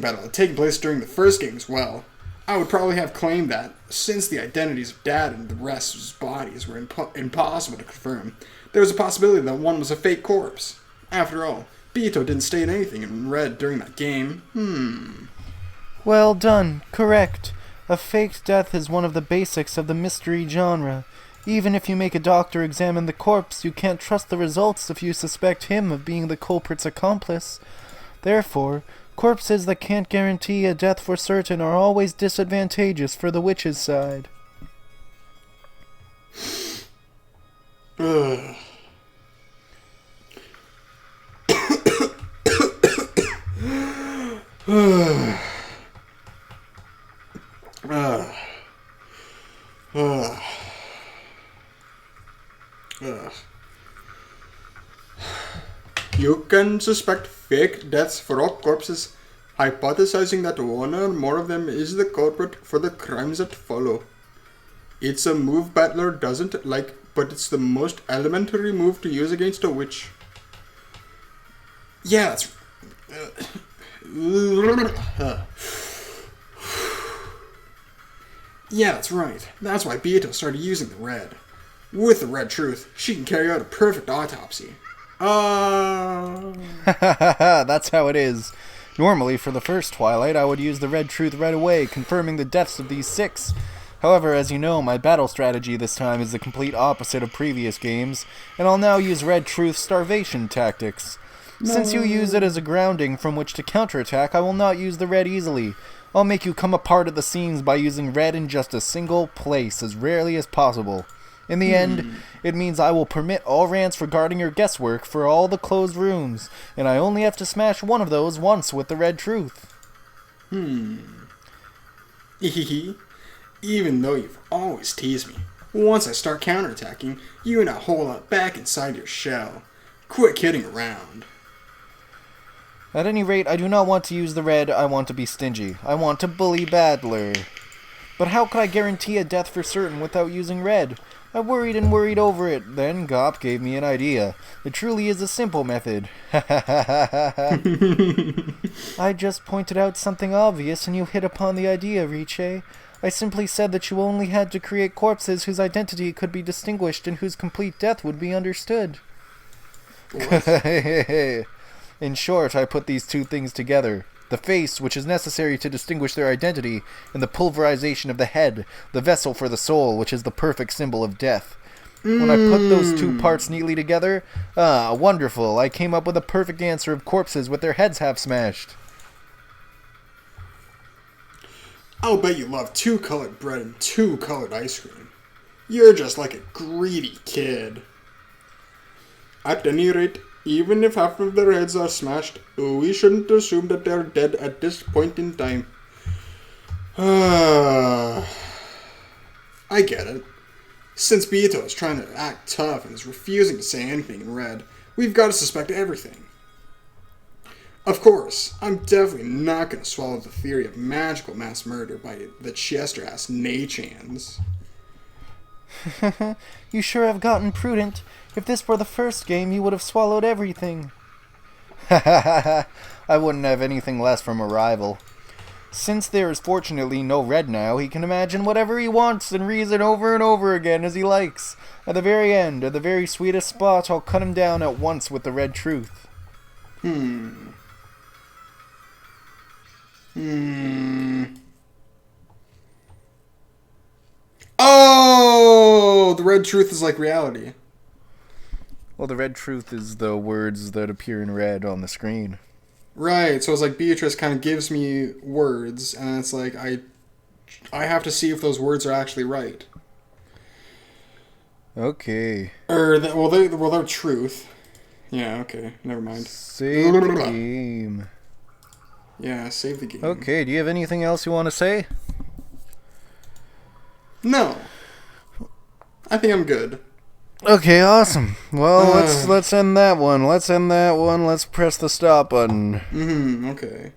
battle had taken place during the first game as well, I would probably have claimed that, since the identities of Dad and the rest of his bodies were impossible to confirm, there was a possibility that one was a fake corpse. After all, Beto didn't state anything in red during that game. Well done. Correct. A faked death is one of the basics of the mystery genre. Even if you make a doctor examine the corpse, you can't trust the results if you suspect him of being the culprit's accomplice. Therefore, Corpses that can't guarantee a death for certain are always disadvantageous for the witch's side. Ugh. You can suspect fake deaths for all corpses, hypothesizing that one or more of them is the culprit for the crimes that follow. It's a move Battler doesn't like, but it's the most elementary move to use against a witch. Yeah, that's... Yeah, that's right. That's why Beato started using the red. With the red truth, she can carry out a perfect autopsy. That's how it is. Normally, for the first Twilight, I would use the red truth right away, confirming the deaths of these 6. However, as you know, my battle strategy this time is the complete opposite of previous games, and I'll now use red truth starvation tactics. Since you use it as a grounding from which to counterattack, I will not use the red easily. I'll make you come apart at the seams by using red in just a single place as rarely as possible. In the end, it means I will permit all rants regarding your guesswork for all the closed rooms, and I only have to smash one of those once with the red truth. Even though you've always teased me, once I start counterattacking, you now hole up back inside your shell. Quit kidding around. At any rate, I do not want to use the red, I want to be stingy. I want to bully Battler. But how could I guarantee a death for certain without using red? I worried and worried over it. Then Gop gave me an idea. It truly is a simple method. I just pointed out something obvious and you hit upon the idea, Riche. I simply said that you only had to create corpses whose identity could be distinguished and whose complete death would be understood. In short, I put these two things together. The face, which is necessary to distinguish their identity, and the pulverization of the head, the vessel for the soul, which is the perfect symbol of death. When I put those two parts neatly together, wonderful, I came up with a perfect answer of corpses with their heads half smashed. I'll bet you love 2-colored bread and 2-colored ice cream. You're just like a greedy kid. At any rate, even if half of their heads are smashed, we shouldn't assume that they're dead at this point in time. I get it. Since Beato is trying to act tough and is refusing to say anything in red, we've got to suspect everything. Of course, I'm definitely not going to swallow the theory of magical mass murder by the Chester-ass Nachans. You sure have gotten prudent. If this were the first game, you would have swallowed everything. I wouldn't have anything less from a rival. Since there is fortunately no red now, he can imagine whatever he wants and reason over and over again as he likes. At the very end, at the very sweetest spot, I'll cut him down at once with the red truth. Oh, the red truth is like reality. Well, the red truth is the words that appear in red on the screen. Right, so it's like Beatrice kind of gives me words, and it's like I have to see if those words are actually right. Okay. They're truth. Yeah, okay, never mind. Save the game. Yeah, save the game. Okay, do you have anything else you want to say? No. I think I'm good. Okay, awesome. Well, let's end that one. Let's press the stop button. Okay.